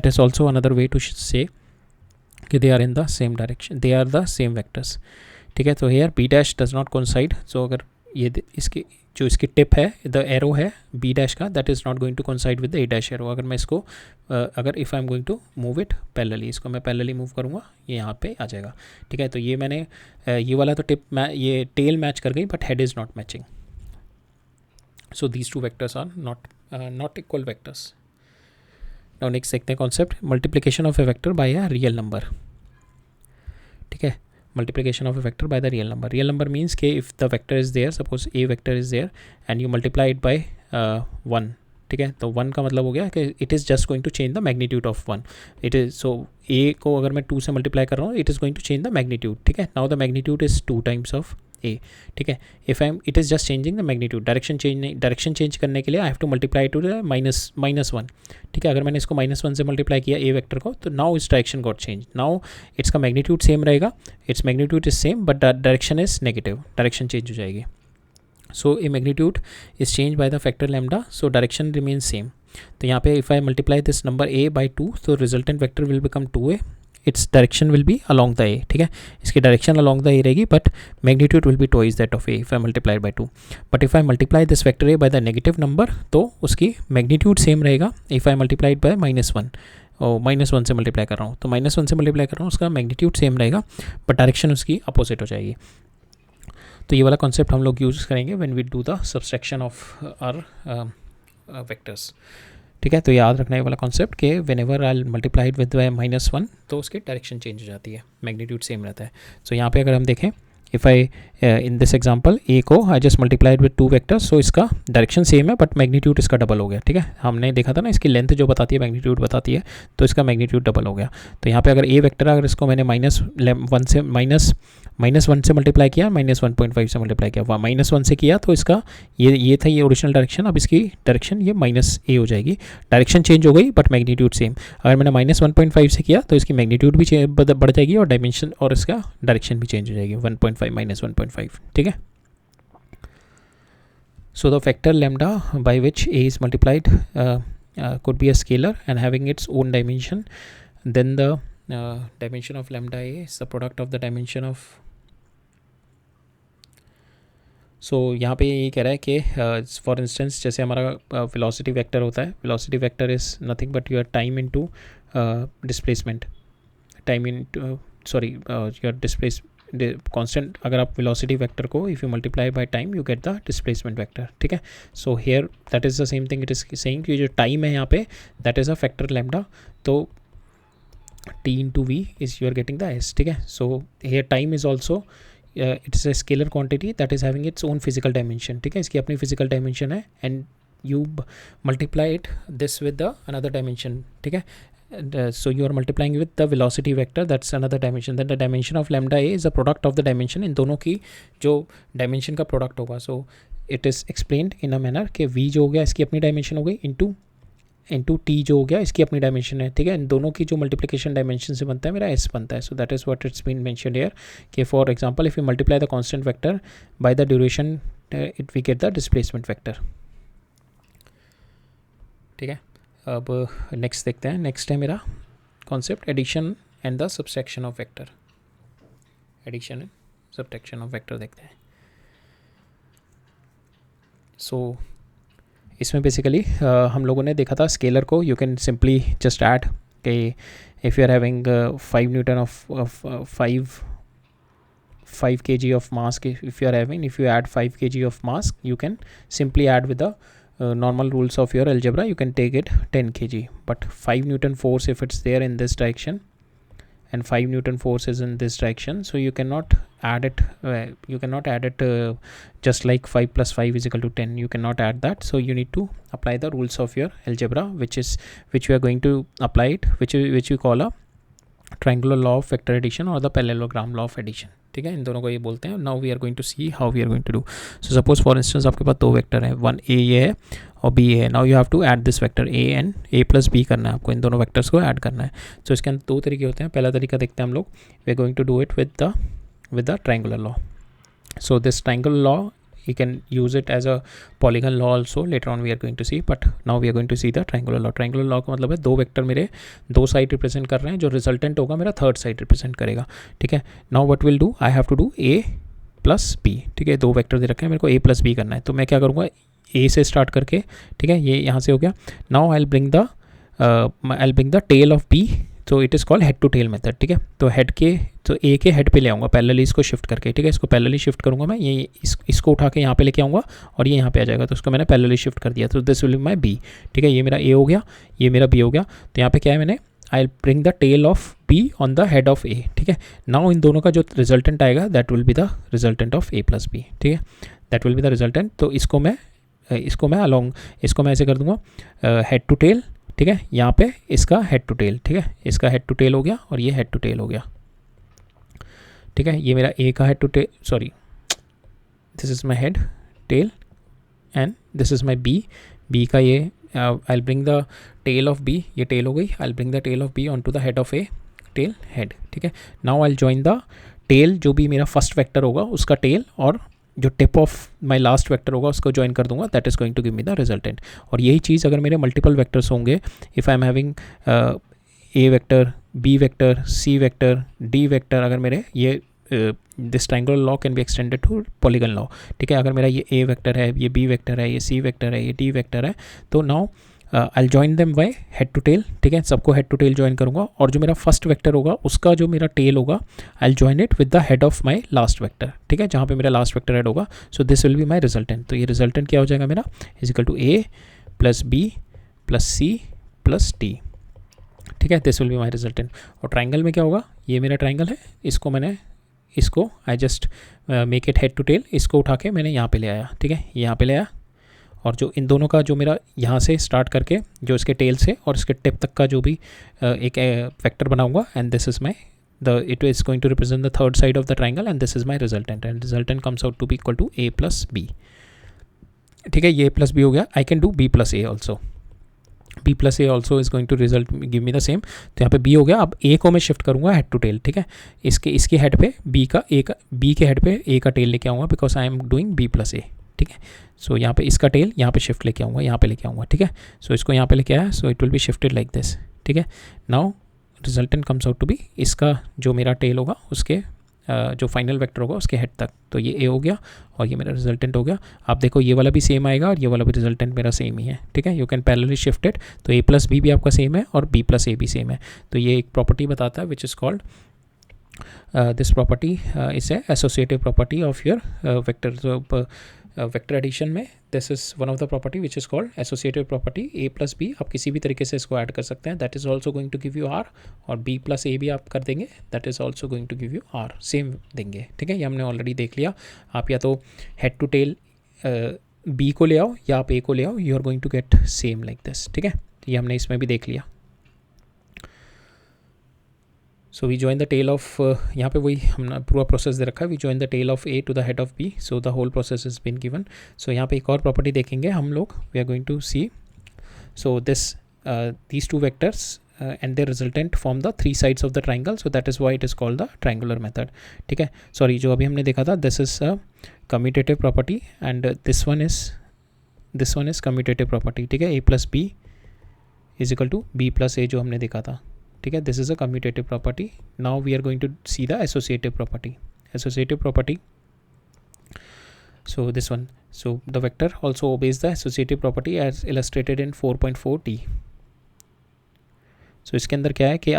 is also another way to say कि they are in the same direction, they are the same vectors, ठीक है। तो here B dash does not coincide, so अगर ये इसकी जो इसकी टिप है द एरो है बी डैश का, that is not going to coincide with the A dash arrow. अगर मैं इसको अगर if I am going to move it parallelly, इसको मैं पैरेलली मूव करूँगा ये यहाँ पे आ जाएगा, ठीक है। तो ये मैंने ये वाला तो टिप ये टेल मैच कर गई but head is not matching. So these two vectors are not equal vectors. Now next देखते हैं concept, multiplication of a vector by a real number, ठीक है। Multiplication of a vector by the real number, real number means के if the vector is there, suppose a vector is there and you multiply it by 1, ठीक है। तो 1 का मतलब हो गया कि it is just going to change the magnitude of 1, it is so A को अगर मैं 2 से मल्टीप्लाई कर रहा हूँ it is going to change the magnitude, ठीक है। Now the magnitude is 2 times of A, ठीक है। If I am it is just changing the magnitude, direction change करने के लिए I have to multiply to the -1, ठीक है। अगर मैंने इसको -1 से मल्टीप्लाई किया ए वेक्टर को तो नाउ इस direction got change, now it's का मैग्नीट्यूड सेम रहेगा, it's magnitude is same but direction is negative, direction change हो जाएगी। So A magnitude is change by the factor lambda, so direction remain same. तो यहाँ पे if I multiply this number A by 2 तो resultant vector will become 2a, it's direction will be along the A, ठीक है। इसकी direction along the A रहेगी but magnitude will be twice that of A if I multiply by 2। But if I multiply this vector A by the negative number तो उसकी magnitude same रहेगा if I multiplied by -1, और -1 से multiply कर रहा हूँ तो -1 से मल्टीप्लाई कर रहा हूँ उसका मैग्नीट्यूड सेम रहेगा बट डायरेक्शन उसकी अपोजिट हो जाएगी। तो ये वाला कॉन्सेप्ट हम लोग यूज़ करेंगे when we do the subtraction of our vectors, ठीक है। तो याद रखना ये वाला कॉन्सेप्ट कि whenever I multiply with -1 तो उसकी डायरेक्शन चेंज हो जाती है, मैग्नीट्यूड सेम रहता है। सो यहाँ पे अगर हम देखें if I in this example A को I just multiplied with 2 vectors, so इसका डायरेक्शन सेम है बट मैग्नीट्यूड इसका डबल हो गया, ठीक है। हमने देखा था ना इसकी लेंथ जो बताती है मैग्नीट्यूड बताती है, तो इसका मैग्नीट्यूड डबल हो गया। तो यहाँ पे अगर ए वेक्टर अगर इसको मैंने -1 से मल्टीप्लाई किया, -1.5 से मल्टीप्लाई किया, -1 से किया तो इसका ये था ये ओरिजिनल डायरेक्शन, अब इसकी डायरेक्शन ये -a हो जाएगी, डायरेक्शन चेंज हो गई बट मैग्नीट्यूड सेम। अगर मैंने -1.5 से किया तो इसकी मैग्नीट्यूड भी बढ़ जाएगी और डायमेंशन और इसका डायरेक्शन भी चेंज हो जाएगी, 1.5 -1.5, ठीक है। So the factor lambda by which a is multiplied could be a scalar and having its own dimension, then the dimension of lambda a is the product of the dimension of, सो यहाँ पे ये कह रहा है कि for instance जैसे हमारा velocity vector होता है, velocity vector is nothing but your time into displacement, time in sorry your displace constant. अगर आप वेलोसिटी वेक्टर को if you multiply by time you get the displacement vector, ठीक है। So here that is the same thing, it is saying कि जो time है यहाँ पे that is a factor lambda, तो t into v is you are getting the s, ठीक है। सो here time is also it is a scalar quantity that is having its own physical dimension, ठीक है। इसकी अपनी physical dimension है and you multiply it this with the another dimension, ठीक है। So you are multiplying with the velocity vector, that's another dimension, then the dimension of lambda a is a product of the dimension, इन दोनों की जो dimension का product होगा। So it is explained in a manner कि v जो हो गया इसकी अपनी dimension हो गई इंटू टी जो हो गया इसकी अपनी डायमेंशन है, ठीक है। इन दोनों की जो मल्टीप्लिकेशन डायमेंशन से बनता है मेरा एस बनता है। So that is what it's been mentioned here कि for example if you multiply the constant vector by the duration it we get the displacement vector, ठीक है। अब नेक्स्ट देखते हैं, नेक्स्ट है मेरा concept addition and the subtraction of vector, addition and subtraction of vector देखते हैं। सो इसमें बेसिकली हम लोगों ने देखा था स्केलर को you can simply just add कि if you are having 5 newton of 5 kg of mass, if you are having, if you add 5 kg of mass you can simply add with the normal rules of your algebra, you can take it 10 kg, but 5 Newton force if it's there in this direction and 5 Newton force is in this direction, so you cannot add it just like 5 plus 5 is equal to 10. You cannot add that, so you need to apply the rules of your algebra, which we are going to apply it, which we call a triangular law of vector addition or the parallelogram law of addition. ठीक है, इन दोनों को ये बोलते हैं. Now we are going to see how we are going to do. So suppose for instance आपके पास दो वेक्टर है, वन ए ये है और बी है. Now you have to add this vector A and A plus B करना है आपको, इन दोनों वेक्टर्स को ऐड करना है. सो इसके अंदर दो तरीके होते हैं. पहला तरीका देखते हैं हम लोग, we are going to do it with the triangular law. So this triangular law you can use it as a polygon law also, later on we are going to see, but now we are going to see the triangular law. triangular law का मतलब है दो vector मेरे दो side represent कर रहे हैं, जो रिजल्टेंट होगा मेरा थर्ड साइड रिप्रेजेंट करेगा. ठीक है, now what will do, I have to do A plus B. ठीक है, दो वेक्टर दे रखे हैं, मेरे को ए प्लस बी करना है, तो मैं क्या करूँगा, ए से स्टार्ट करके, ठीक है, ये यहाँ से हो गया. Now I will bring the tail of B, तो it is called head to tail method. ठीक है, तो ए के हेड पे ले आऊँगा पैरेलली, इसको शिफ्ट करके. ठीक है, इसको पैरेलली शिफ्ट करूँगा मैं, ये इसको उठा के यहाँ पे लेके आऊँगा और ये यहाँ पे आ जाएगा, तो उसको मैंने पैरेलली शिफ्ट कर दिया, तो this will be my B. ठीक है, ये मेरा ए हो गया, ये मेरा बी हो गया. तो यहाँ पे क्या है, मैंने I will bring the tail of B on the head of A. ठीक है, नाउ इन दोनों का जो रिजल्टेंट आएगा that will be the resultant of A plus B. ठीक है, that will be the resultant. तो इसको मैं ऐसे कर दूँगा हेड टू टेल. ठीक है, यहाँ पे इसका हेड टू टेल. ठीक है, इसका हेड टू टेल हो गया और ये हेड टू टेल हो गया. ठीक है, ये मेरा ए का head to tail, sorry, this is my head tail and this is my B का ये I will bring the tail of B, ये टेल हो गई, I will bring the tail of B on to the head of A, tail head. ठीक है, now I will join the tail, जो भी मेरा फर्स्ट वेक्टर होगा उसका टेल, और जो tip of my last vector होगा उसको ज्वाइन कर दूंगा, that is going to give me the resultant. और यही चीज़ अगर मेरे मल्टीपल वेक्टर्स होंगे, if I am having A vector, B vector, C vector, D vector, अगर मेरे ये this triangular law can be extended to polygon law. ठीक है, अगर मेरा ये ए वेक्टर है, ये बी वेक्टर है, ये सी वेक्टर है, ये डी वेक्टर है, तो now I join them by head to tail. ठीक है, सबको हेड टू टेल ज्वाइन करूँगा, और जो मेरा फर्स्ट वेक्टर होगा उसका जो मेरा टेल होगा I join it with the head of my last vector. ठीक है, जहाँ पे मेरा लास्ट वेक्टर हेड होगा, so this will be my resultant. तो ये रिजल्टेंट क्या हो जाएगा मेरा, is equal to A plus B plus C plus D. ठीक है, this will be my resultant. और ट्राइंगल में क्या होगा, ये मेरा ट्राइंगल है, इसको I just make it head to tell, इसको उठा के मैंने यहाँ पे ले आया. ठीक है, यहाँ पे ले आया, और जो इन दोनों का जो मेरा यहाँ से स्टार्ट करके जो इसके टेल से और इसके टिप तक का जो भी एक वेक्टर बनाऊंगा, and this is my it is going to represent the third side of the triangle, and this is my resultant, and resultant comes out to be equal to A plus B. ठीक है, ये plus B हो गया. I can do B plus A also, B plus A also is going to result give me the same. तो यहाँ पे B हो गया. अब ए को मैं शिफ्ट करूँगा हेड टू टेल. ठीक है, इसके हेड पे बी के हेड पे ए का टेल लेके आऊँगा, because I am doing B plus A. ठीक है, सो यहाँ पे इसका टेल यहाँ पे शिफ्ट लेके आऊँगा, यहाँ पे लेके आऊँगा. ठीक है, सो इसको यहाँ पे लेके आया, so it will be shifted like this. ठीक है, now resultant comes out to be, इसका जो मेरा टेल होगा उसके जो फाइनल वेक्टर होगा उसके हेड तक, तो ये ए हो गया और ये मेरा रिजल्टेंट हो गया. आप देखो ये वाला भी सेम आएगा और ये वाला भी रिजल्टेंट मेरा सेम ही है. ठीक है, you can parallelly shift it, तो ए प्लस बी भी आपका सेम है और बी प्लस ए भी सेम है. तो ये एक प्रॉपर्टी बताता है which is called this property is a associative property of your vector. Vector addition में this is one of the property which is called associative property. A plus B आप किसी भी तरीके से इसको ऐड कर सकते हैं, that is also going to give you R, और बी प्लस ए भी आप कर देंगे, that is also going to give you R, same देंगे. ठीक है, ये हमने ऑलरेडी देख लिया. आप या तो हेड टू टेल बी को ले आओ या आप ए को ले आओ, you are going to get same like this. ठीक है, ये हमने इसमें भी देख लिया. So we join the tail of, यहाँ पे वही हमने पूरा प्रोसेस दे रखा है, we join the tail of A to the head of B, so the whole process is been given. So यहाँ पे एक और प्रॉपर्टी देखेंगे हम लोग, we are going to see. So these two vectors and their resultant form the three sides of the triangle, so that is why it is called the triangular method. ठीक है, sorry, जो अभी हमने देखा था this is a commutative property and this one is commutative property. ठीक है, a plus b is equal to b plus a जो हमने देखा था. ठीक है, this is a commutative property. Now we are going to see the associative property. So this one, so the vector also obeys the associative property as illustrated in 4.4t. So इसके अंदर क्या है कि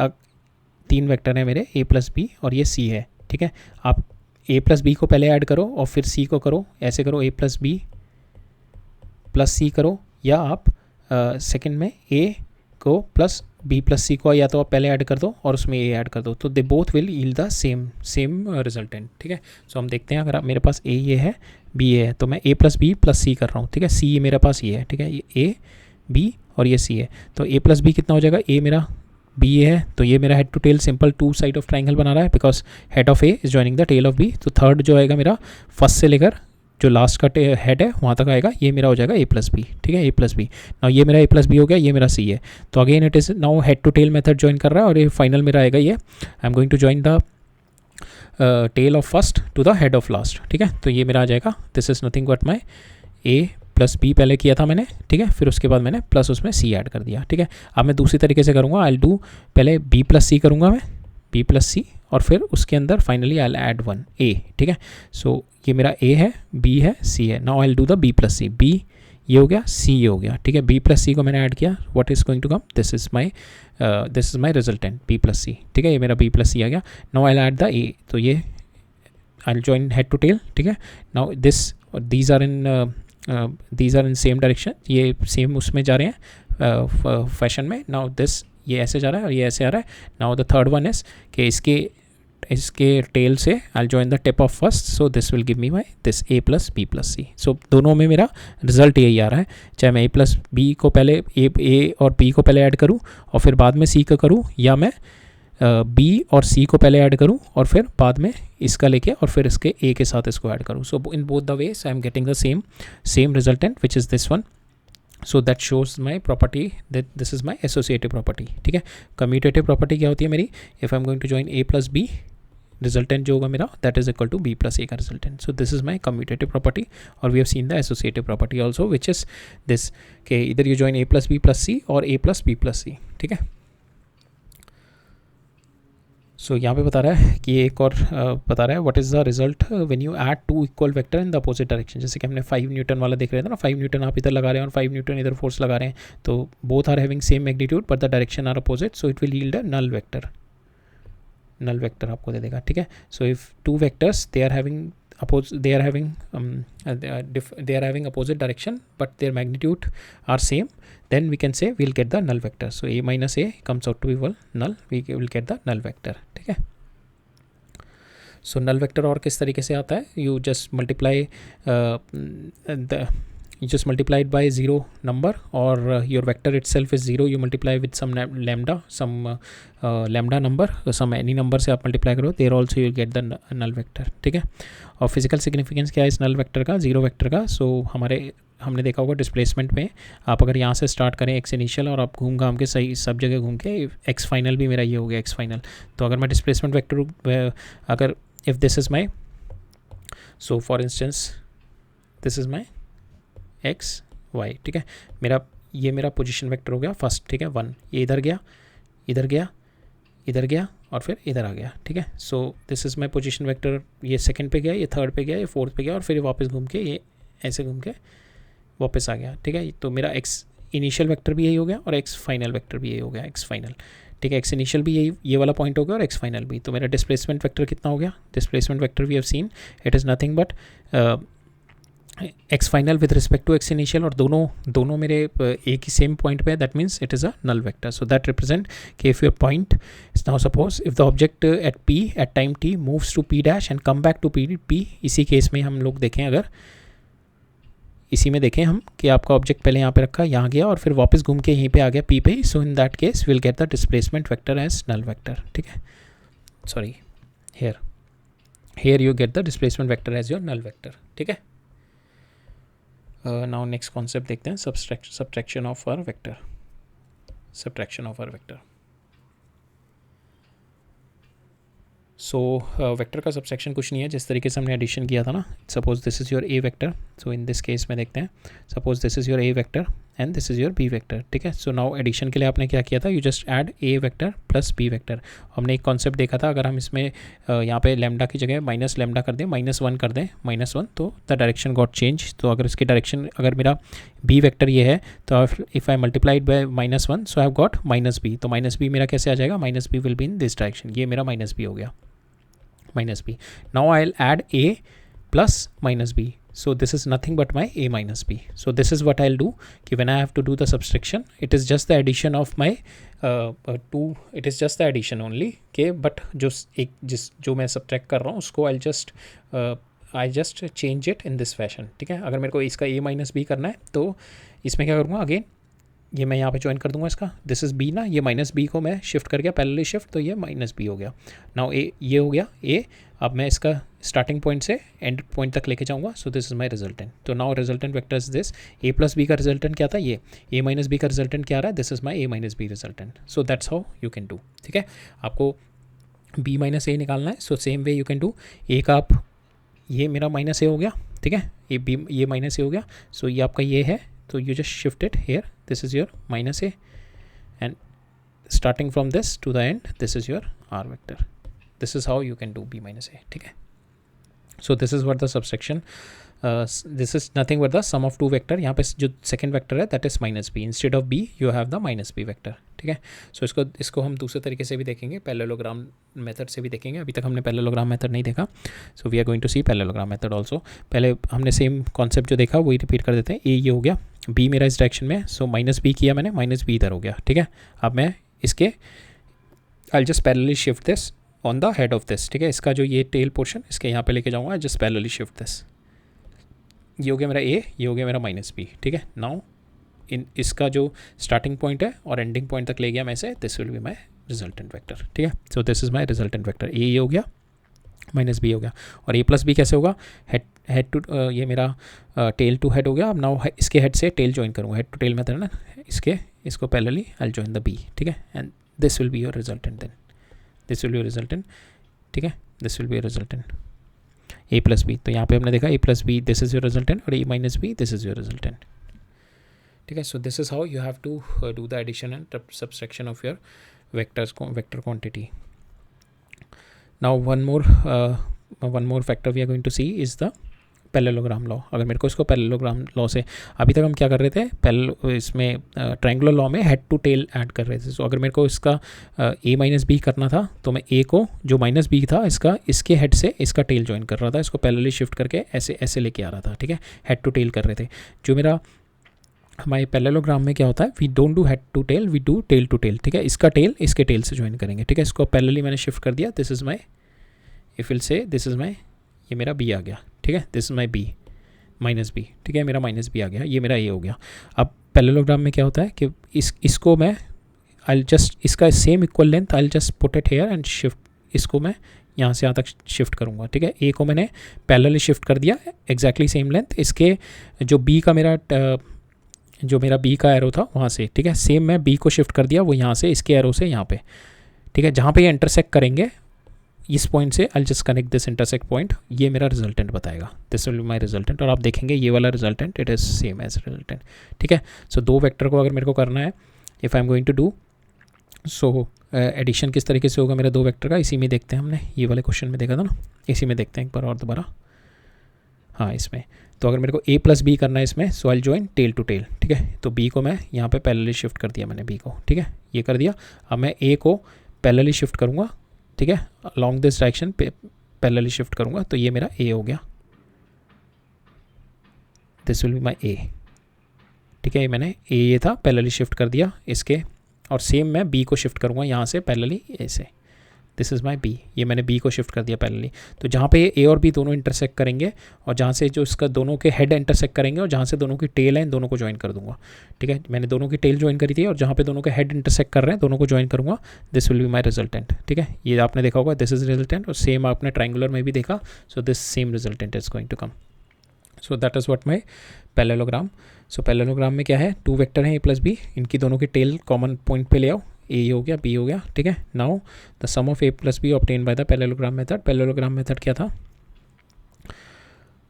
तीन वेक्टर हैं मेरे, a plus B और ये c है. ठीक है, आप a प्लस बी को पहले ऐड करो और फिर c को करो, ऐसे करो, a plus B plus c करो या आप सेकंड में ए को प्लस बी प्लस सी को या तो आप पहले ऐड कर दो और उसमें ए ऐड कर दो, तो they both will yield the same resultant, ठीक है। सो हम देखते हैं, अगर मेरे पास ए ये है, बी ए है, तो मैं ए प्लस बी प्लस सी कर रहा हूँ, ठीक है। सी मेरे पास ये है, ठीक है, ये ए बी और ये सी है, तो ए प्लस बी कितना हो जाएगा, ए मेरा बी ए है, तो ये मेरा head to tail simple to side of triangle बना रहा है, because head of A is joining the tail of B. तो थर्ड जो आएगा मेरा फर्स्ट से लेकर जो लास्ट का हेड है वहाँ तक आएगा, ये मेरा हो जाएगा ए प्लस बी, ठीक है, ए प्लस बी। नाउ ये मेरा ए प्लस बी हो गया, ये मेरा सी है, तो again it is now head to tail method join कर रहा है, और ये फाइनल मेरा आएगा ये, I am going to join the tail of first to the head of last, ठीक है। तो ये मेरा आ जाएगा, this is nothing but my A plus B पहले किया था मैंने, ठीक है, फिर उसके बाद मैंने प्लस उसमें सी ऐड कर दिया, ठीक है। अब मैं दूसरी तरीके से करूँगा, आई डू पहले बी प्लस सी करूँगा मैं, बी प्लस सी, और फिर उसके अंदर फाइनली आई ऐड वन ए, ठीक है। सो ये मेरा ए है, बी है, सी है, now I do the B plus C, B ये हो गया, सी ये हो गया, ठीक है। बी प्लस सी को मैंने ऐड किया, what is going to come, this is my resultant B plus C, ठीक है, ये मेरा बी प्लस सी आ गया। Now I add the A, तो ये I join head to tail, ठीक है। Now these are in same direction, ये सेम उसमें जा रहे हैं फैशन में। नाउ दिस ये ऐसे जा रहा है और ये ऐसे आ रहा है। Now the third one is कि इसके टेल से I join the tip of first, so this will give me my this A plus B plus C. सो दोनों में मेरा रिजल्ट यही आ रहा है, चाहे मैं ए प्लस बी को पहले ए और बी को पहले ऐड करूँ और फिर बाद में सी का करूँ, या मैं बी और सी को पहले ऐड करूँ और फिर बाद में इसका लेके और फिर इसके ए के साथ इसको ऐड करूँ। So in both the ways I am getting the same resultant which is this one. So that shows my property that this is my associative property, ठीक है। कम्यूटेटिव प्रॉपर्टी क्या होती है मेरी, if I am going to join A plus B, resultant जो होगा मेरा that is equal to B plus A का resultant. So this is my commutative property, और we have seen the associative property also which is this के इधर you join A plus B plus C और A plus B plus C, ठीक है। सो यहाँ पे बता रहा है कि एक और बता रहा है what is the result when you add two equal vector in the opposite direction. जैसे कि हमने 5 न्यूटन वाला देख रहे थे ना, 5 न्यूटन आप इधर लगा रहे हैं और 5 न्यूटन इधर फोर्स लगा रहे हैं, तो both are having same magnitude but the direction are opposite, so it will yield a null vector आपको दे देगा, ठीक है। So if two vectors they are having opposite direction but their magnitude are same, then we can say we'll get the null vector. So a minus a comes out to be null, we will get the null vector, ठीक है। So null vector और किस तरीके से आता है, you just multiply it by zero number, or your vector itself is zero, you multiply with some lambda number, some any number से आप multiply करो, there also you get the null vector, ठीक है। और फिजिकल सिग्निफिकेंस क्या है इस null vector का, जीरो वेक्टर का। सो हमने देखा होगा डिस्प्लेसमेंट में, आप अगर यहाँ से स्टार्ट करें एक्स इनिशियल और आप घूम के सही सब जगह घूम के एक्स फाइनल भी मेरा ये हो गया एक्स फाइनल, तो अगर मैं डिस्प्लेसमेंट वेक्टर अगर if this is my, so for instance this is my X Y, ठीक है, ये मेरा पोजीशन वेक्टर हो गया फर्स्ट, ठीक है, 1, ये इधर गया इधर गया इधर गया और फिर इधर आ गया, ठीक है। So this is my position vector, ये सेकंड पे गया, ये थर्ड पे गया, ये फोर्थ पे गया और फिर वापस घूम के ये ऐसे घूम के वापस आ गया, ठीक है। तो मेरा एक्स इनिशियल वेक्टर भी यही हो गया और एक्स फाइनल वेक्टर भी यही हो गया, एक्स फाइनल, ठीक है। एक्स इनिशियल भी ये वाला पॉइंट हो गया और एक्स फाइनल भी। तो मेरा डिस्प्लेसमेंट वेक्टर कितना हो गया, displacement vector we have seen it is nothing but X final with respect to X initial, और दोनों मेरे एक ही सेम पॉइंट पे है, that means it is a null vector. So that represent कि if your point now suppose if the object at P at time T moves to P dash and come back to P, इसी case में हम लोग देखें, अगर इसी में देखें हम कि आपका ऑब्जेक्ट पहले यहाँ पे रखा, यहाँ गया और फिर वापस घूम के यहीं पे आ गया पी पे, so in that case will get the displacement vector as null vector, ठीक है। Sorry here you get the displacement vector as your null vector, ठीक है। नाउ नेक्स्ट कॉन्सेप्ट देखते हैं, subtraction of our vector. So vector का subsection कुछ नहीं है, जिस तरीके से हमने एडिशन किया था ना, suppose this is your A vector, so in this case में देखते हैं, suppose this is your A vector and this is your B vector, ठीक है। सो नाउ एडिशन के लिए आपने क्या किया था, you just add A vector plus B vector. हमने एक कॉन्सेप्ट देखा था, अगर हम इसमें यहाँ पे लैम्डा की जगह माइनस लैम्डा कर दें, -1 कर दें, -1, तो द डायरेक्शन गॉट चेंज। तो अगर इसकी डायरेक्शन, अगर मेरा बी वेक्टर ये है, तो if I multiplied by -1, so I have got -b। तो -b मेरा कैसे आ जाएगा, -b will be in this direction, ये मेरा -b हो गया, -b. Now I'll add a plus -b. So this is nothing but my a minus b. So this is what I'll do कि when I have to do the subtraction, it is just the addition of my two, it is just the addition only के, but जो मैं subtract कर रहा हूँ उसको I just change it in this fashion. ठीक है, अगर मेरे को इसका a माइनस बी करना है तो इसमें क्या करूँगा, अगेन ये मैं यहाँ पे ज्वाइन कर दूंगा इसका, दिस इज़ बी ना, ये माइनस बी को मैं शिफ्ट कर गया पैरेलली शिफ्ट, तो ये माइनस बी हो गया. नाउ ए ये हो गया ए. अब मैं इसका स्टार्टिंग पॉइंट से एंड पॉइंट तक लेके जाऊंगा. So this is my resultant. तो now resultant vector is this. A plus B का रिजल्टेंट क्या था, ये ए माइनस बी का रिजल्टेंट क्या आ रहा है, this is my A minus B resultant. So that's how you can do. ठीक है, आपको बी माइनस ए निकालना है. So same way you can do. A का आप, ये मेरा माइनस ए हो गया. ठीक है, ये बी, ये माइनस ए हो गया. सो ये आपका ये है, तो you just shift it here, this is your minus a, and starting from this to the end, this is your r vector. This is how you can do b minus a. ठीक है, so this is what the subtraction, this is nothing but the sum of two vector. यहाँ पे जो second vector है that is minus b, instead of b you have the minus b vector. ठीक है, so इसको हम दूसरे तरीके से भी देखेंगे, पैरेललोग्राम मेथड से भी देखेंगे. अभी तक हमने पैरेललोग्राम मेथड नहीं देखा, so we are going to see parallelogram method also. पहले हमने सेम कॉन्सेप्ट जो देखा वही रिपीट कर देते हैं. ये हो गया, बी मेरा इस डायरेक्शन में, सो माइनस बी किया मैंने, माइनस बी इधर हो गया. ठीक है, अब मैं इसके I just parallelly shift this on the head of this. ठीक है, इसका जो ये टेल पोर्शन इसके यहाँ पे लेके जाऊँगा, जस्ट पैरेलली शिफ्ट दिस. ये हो गया मेरा ए, ये हो गया मेरा माइनस बी. ठीक है, नाउ इसका जो स्टार्टिंग पॉइंट है और एंडिंग पॉइंट तक ले गया मैं इसे, this will be my resultant vector. ठीक है, so this is my resultant vector. ए ये हो गया, माइनस बी हो गया, और ए प्लस बी कैसे होगा, हेड टू, ये मेरा टेल टू हेड हो गया. अब नाउ इसके हेड से टेल ज्वाइन करूँगा, हेड टू टेल मेथड है ना, इसको parallelly I join the B. ठीक है, and this will be your resultant. Then this will be your resultant. ठीक है, this will be your resultant A plus B. तो यहाँ पे हमने देखा A plus B this is your resultant, और A minus B this is your resultant. ठीक है, so this is how you have to do the addition and subtraction of your vector quantity. Now one more factor we are going to see is the parallelogram law. अगर मेरे को इसको parallelogram law से, अभी तक हम क्या कर रहे थे, इसमें ट्रायंगुलर लॉ में हेड टू टेल ऐड कर रहे थे. सो अगर मेरे को इसका ए माइनस बी करना था, तो मैं ए को जो माइनस बी था इसके हेड से इसका टेल ज्वाइन कर रहा था, इसको पैरेलली शिफ्ट करके ऐसे लेके आ रहा था. ठीक है, हेड टू टेल कर रहे थे. जो मेरा हमारे पैरेललोग्राम में क्या होता है, we don't do head to tail, we do tail to tail. ठीक है, इसका टेल इसके टेल से ज्वाइन करेंगे. ठीक है, इसको पैरेलली मैंने शिफ्ट कर दिया. This is my, if will say this is my, ये मेरा बी आ गया. ठीक है, this is my B minus B. ठीक है, मेरा माइनस बी आ गया, ये मेरा ए हो गया. अब पैरेललोग्राम में क्या होता है कि इसको मैं आई जस्ट, इसका same equal length I just put it here and shift, इसको मैं यहाँ से यहाँ तक शिफ्ट करूँगा. ठीक है, ए को मैंने पैरेलली शिफ्ट कर दिया, एग्जैक्टली सेम लेंथ. इसके जो बी का मेरा बी का एरो था वहाँ से. ठीक है, सेम मैं बी को शिफ्ट कर दिया, वो यहाँ से इसके एरो से यहाँ पे. ठीक है, जहाँ पे ये इंटरसेक्ट करेंगे इस पॉइंट से, I just connect this intersect point, ये मेरा रिजल्टेंट बताएगा. This will be my resultant. और आप देखेंगे ये वाला resultant it is same as resultant. ठीक है, सो दो वेक्टर को अगर मेरे को करना है, if I am going to do, so addition किस तरीके से होगा मेरा दो वेक्टर का, इसी में देखते हैं. हमने ये वाले क्वेश्चन में देखा था ना, इसी में देखते हैं एक बार और दोबारा. हाँ, इसमें तो अगर मेरे को ए प्लस बी करना है इसमें, so I join tail to tail. ठीक है, तो बी को मैं यहाँ पे पैरेलली शिफ्ट कर दिया मैंने, बी को. ठीक है, ये कर दिया. अब मैं ए को पैरेलली शिफ्ट करूँगा. ठीक है, अलॉन्ग दिस डायरेक्शन पे पैरेलली शिफ्ट करूँगा, तो ये मेरा ए हो गया. दिस विल बी माई ए. ठीक है, मैंने ये था पैरेलली शिफ्ट कर दिया इसके, और सेम मैं बी को शिफ्ट करूँगा यहाँ से पैरेलली ए से. दिस इज़ माई बी, ये मैंने बी को शिफ्ट कर दिया पैरेलली. तो जहाँ पे ए और बी दोनों इंटरसेक्ट करेंगे, और जहाँ से जो इसका दोनों के हेड इंटरसेक्ट करेंगे, और जहाँ से दोनों की टेल है, इन दोनों को ज्वाइन कर दूंगा. ठीक है, मैंने दोनों की टेल ज्वाइन करी थी, और जहाँ पे दोनों के हेड इंटरसेक्ट कर रहे हैं दोनों को ज्वाइन करूँगा. This will be my resultant. ठीक है, ये आपने देखा होगा, दिस इज रिजल्टेंट. और सेम आपने ट्रायंगुलर में भी देखा. So this same resultant is going to come. So that is what my parallelogram. So parallelogram में क्या है, टू वेक्टर हैं ए प्लस बी, इनकी दोनों की टेल कॉमन पॉइंट पे ले आओ. ए हो गया, बी हो गया. ठीक है, now the sum of A plus B obtain by the parallelogram method. Parallelogram method क्या था,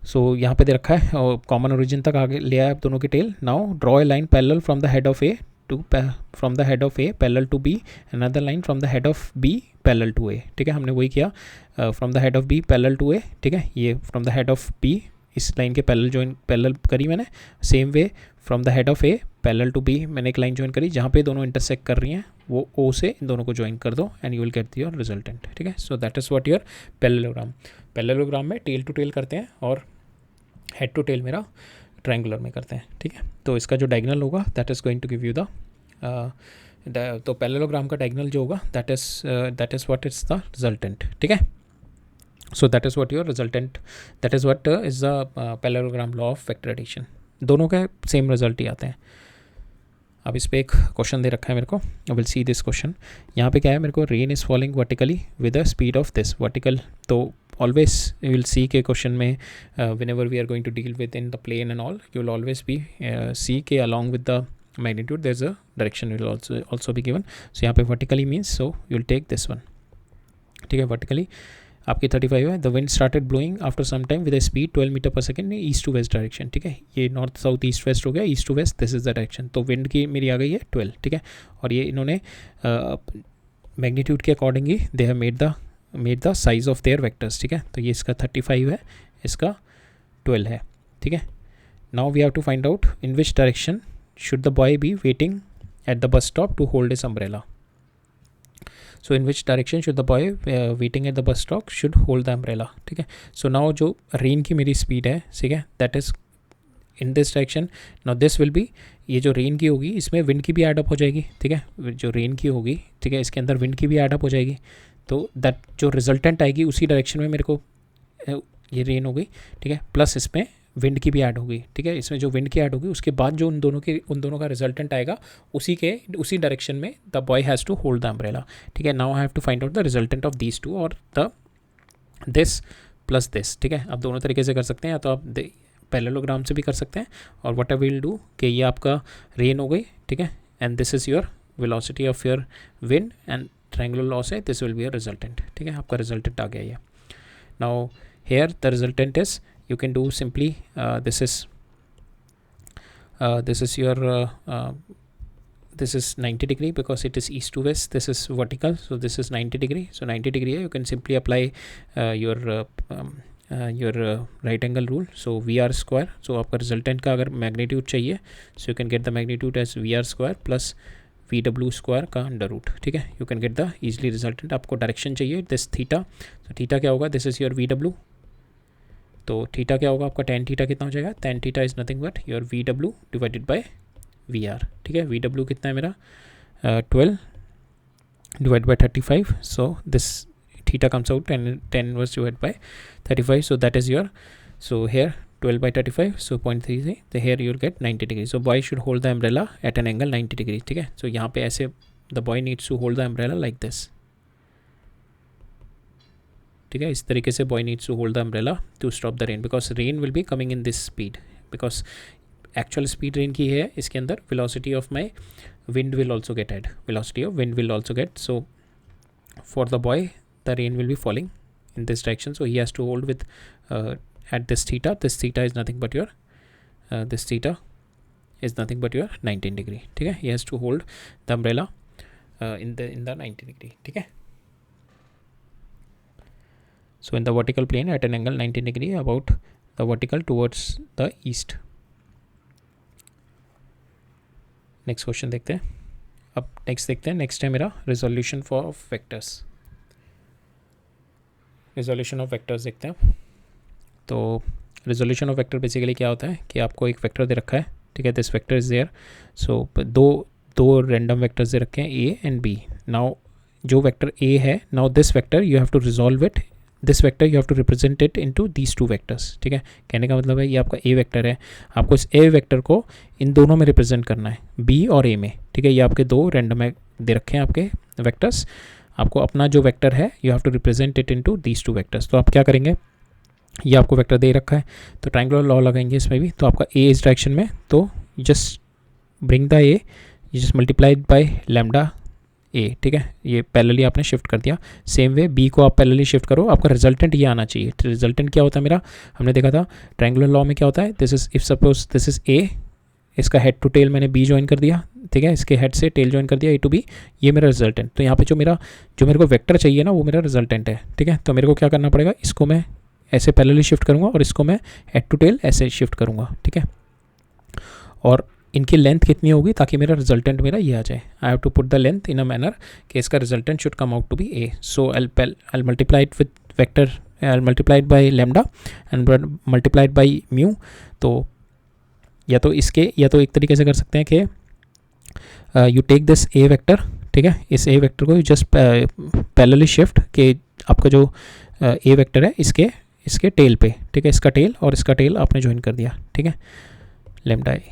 सो यहाँ पे दे रखा है, और कॉमन ओरिजिन तक आगे ले आया दोनों की tail. Now draw a line parallel from the head of A parallel to B, another line from the head of B parallel to A. ठीक है, हमने वही किया, from the head of B parallel to A. ठीक है, ये from the head of B इस line के पैरेलल करी मैंने. Same way from the head of A parallel to B मैंने एक लाइन ज्वाइन करी, जहाँ पे दोनों इंटरसेक्ट कर रही हैं वो ओ से इन दोनों को ज्वाइन कर दो, and you will get your resultant. ठीक है, so that is what your parallelogram. Parallelogram में टेल टू टेल करते हैं, और हेड टू टेल मेरा ट्रायंगुलर में करते हैं, ठीक है। तो इसका जो डायगोनल होगा that is going to give you the तो पैरेललोग्राम का डायगोनल जो होगा that is what is the resultant, ठीक है। So that is what your resultant, that is what is the parallelogram law of vector addition. दोनों के same result ही आते हैं। अब इस पर एक क्वेश्चन दे रखा है मेरे को, I will see this question. यहाँ पे क्या है मेरे को, rain is falling vertically with the speed of this vertical. तो ऑलवेज यू विल सी के क्वेश्चन में whenever we are going to deal with in the plane and all, you will always be see के along with the magnitude there's a direction will also be given. So यहाँ पे vertically means so you'll take this one, ठीक है। vertically आपकी 35 है। The wind started blowing after some time with speed 12 metre per second east to west direction, ठीक है। ये north south east west हो गया, east to west this is the direction. तो विंड की मेरी आ गई है 12, ठीक है। और ये इन्होंने मैग्नीट्यूड के accordingly they have made the size of their vectors, ठीक है। तो ये इसका 35 है, इसका 12 है, ठीक है। Now we have to find out in which direction should the boy be waiting at the bus stop to hold his umbrella. So in which direction should the boy waiting at the bus stop should hold the umbrella, ठीक है। So now जो rain की मेरी speed है, ठीक है, that is in this direction. Now this will be, ये जो rain की होगी इसमें wind की भी add up हो जाएगी, ठीक है। जो rain की होगी, ठीक है, इसके अंदर wind की भी add up हो जाएगी। तो that जो resultant आएगी उसी direction में मेरे को ये rain हो गई, ठीक है, प्लस इसमें विंड की भी ऐड होगी, ठीक है। इसमें जो विंड की ऐड होगी उसके बाद जो उन दोनों का रिजल्टेंट आएगा उसी डायरेक्शन में the boy has to hold the umbrella, ठीक है। Now I have to find out the resultant of these two और द दिस प्लस दिस, ठीक है। आप दोनों तरीके से कर सकते हैं, या तो आप पैरेललोग्राम से भी कर सकते हैं, और व्हाट आई विल डू कि ये आपका रेन हो गई, ठीक है, and this is your velocity of your wind and triangular law से this will be your resultant, ठीक है। आपका रिजल्टेंट आ गया ये। Now here the resultant is you can do simply this is your this is 90 degree because it is east to west, this is vertical, so this is 90 degree. So 90 degree है, you can simply apply your right angle rule. So VR square, so आपका resultant का अगर magnitude चाहिए, so you can get the magnitude as VR square plus VW square का under root, ठीक है। you can get the easily resultant। आपको direction चाहिए this theta, so theta क्या होगा, this is your VW। तो थीटा क्या होगा आपका, tan थीटा कितना हो जाएगा, tan theta is nothing but your VW divided by VR, ठीक है। VW कितना है मेरा 12 divide by 35, so this theta comes out 10 was divided by 35, so that is your, so here 12 by 35, so 0.33, so here you will get 90 degree. So boy should hold the umbrella at an angle 90 degree, ठीक है। so यहाँ पे ऐसे the boy needs to hold the umbrella like this, ठीक है। इस तरीके से boy needs to hold the umbrella to stop the rain, because rain will be coming in this speed, because actual speed rain की है इसके अंदर। Velocity of my wind will also get add, velocity of wind will also get, so for the boy the rain will be falling in this direction, so he has to hold with at this theta is nothing but your this theta is nothing but your 19 degree, ठीक है। He has to hold the umbrella in the 90 degree, ठीक है। So in the vertical plane at an angle 90 degree about the vertical towards the east. Next question देखते हैं। अब next देखते हैं, next है मेरा resolution for vectors। resolution of vectors देखते हैं। तो resolution of vector basically क्या होता है कि आपको एक vector दे रखा है, ठीक है। this vector is there, so दो random vectors दे रखे हैं A and B। now जो vector A है, now this vector you have to resolve it, this vector you have to represent it into these two vectors, ठीक है। कहने का मतलब है ये आपका ए वेक्टर है, आपको इस ए वेक्टर को इन दोनों में रिप्रेजेंट करना है, बी और ए में, ठीक है। ये आपके दो रैंडम दे रखे हैं आपके वेक्टर्स, आपको अपना जो वेक्टर है you have to represent it into these two vectors. तो आप क्या करेंगे, ये आपको वेक्टर दे रखा है तो ट्रायंगुलर लॉ लगाएंगे इसमें भी। तो आपका ए इस डायरेक्शन में, तो just bring the A, just multiplied by lambda A, ठीक है। ये पैरेलली आपने शिफ्ट कर दिया। सेम वे बी को आप पैरेलली शिफ्ट करो, आपका रिजल्टेंट ये आना चाहिए। रिजल्टेंट क्या होता है मेरा, हमने देखा था ट्रायंगुलर लॉ में क्या होता है, this is if suppose this is a, इसका हेड टू टेल मैंने बी ज्वाइन कर दिया, ठीक है। इसके हेड से टेल ज्वाइन कर दिया ए टू बी, ये मेरा रिजल्टेंट। तो यहाँ पे जो मेरे को वेक्टर चाहिए ना वो मेरा रिजल्टेंट है, ठीक है। तो मेरे को क्या करना पड़ेगा, इसको मैं ऐसे पैरेलली शिफ्ट करूँगा और इसको मैं हेड टू टेल ऐसे शिफ्ट करूँगा, ठीक है। और इनकी लेंथ कितनी होगी ताकि मेरा रिजल्टेंट मेरा ये आ जाए। I have to put the length in a manner कि इसका resultant should come out to be A. So I multiply it with vector multiplied by lambda and multiplied by mu. तो या तो एक तरीके से कर सकते हैं कि you take this A vector, ठीक है, इस ए वेक्टर को यू जस्ट पैरेलली शिफ्ट के आपका जो ए वेक्टर है इसके टेल पे, ठीक है, इसका टेल और इसका टेल आपने ज्वाइन कर दिया, ठीक है, लेमडा ए।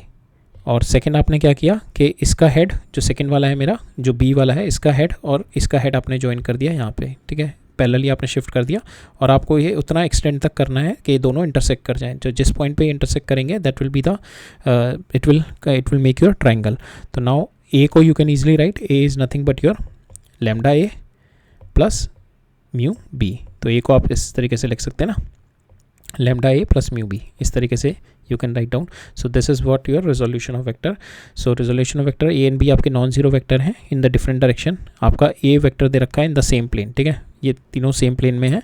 और सेकंड आपने क्या किया कि इसका हेड जो सेकंड वाला है मेरा, जो बी वाला है, इसका हेड और इसका हेड आपने ज्वाइन कर दिया यहाँ पे, ठीक है, पैरेलली आपने शिफ्ट कर दिया। और आपको ये उतना एक्सटेंड तक करना है कि दोनों इंटरसेक्ट कर जाएं। जो जिस पॉइंट पे इंटरसेक्ट करेंगे that will be the it will make your triangle. तो नाउ ए को you can easily write, A is nothing but your lambda A plus mu B. तो ए को आप इस तरीके से लिख सकते हैं ना, lambda A plus mu B, इस तरीके से you can write down. So this is what your resolution of vector. So resolution of vector a and b आपके नॉन जीरो वेक्टर हैं in the different direction. आपका a vector दे रखा है in the same plane, ठीक है, ये तीनों same plane में है।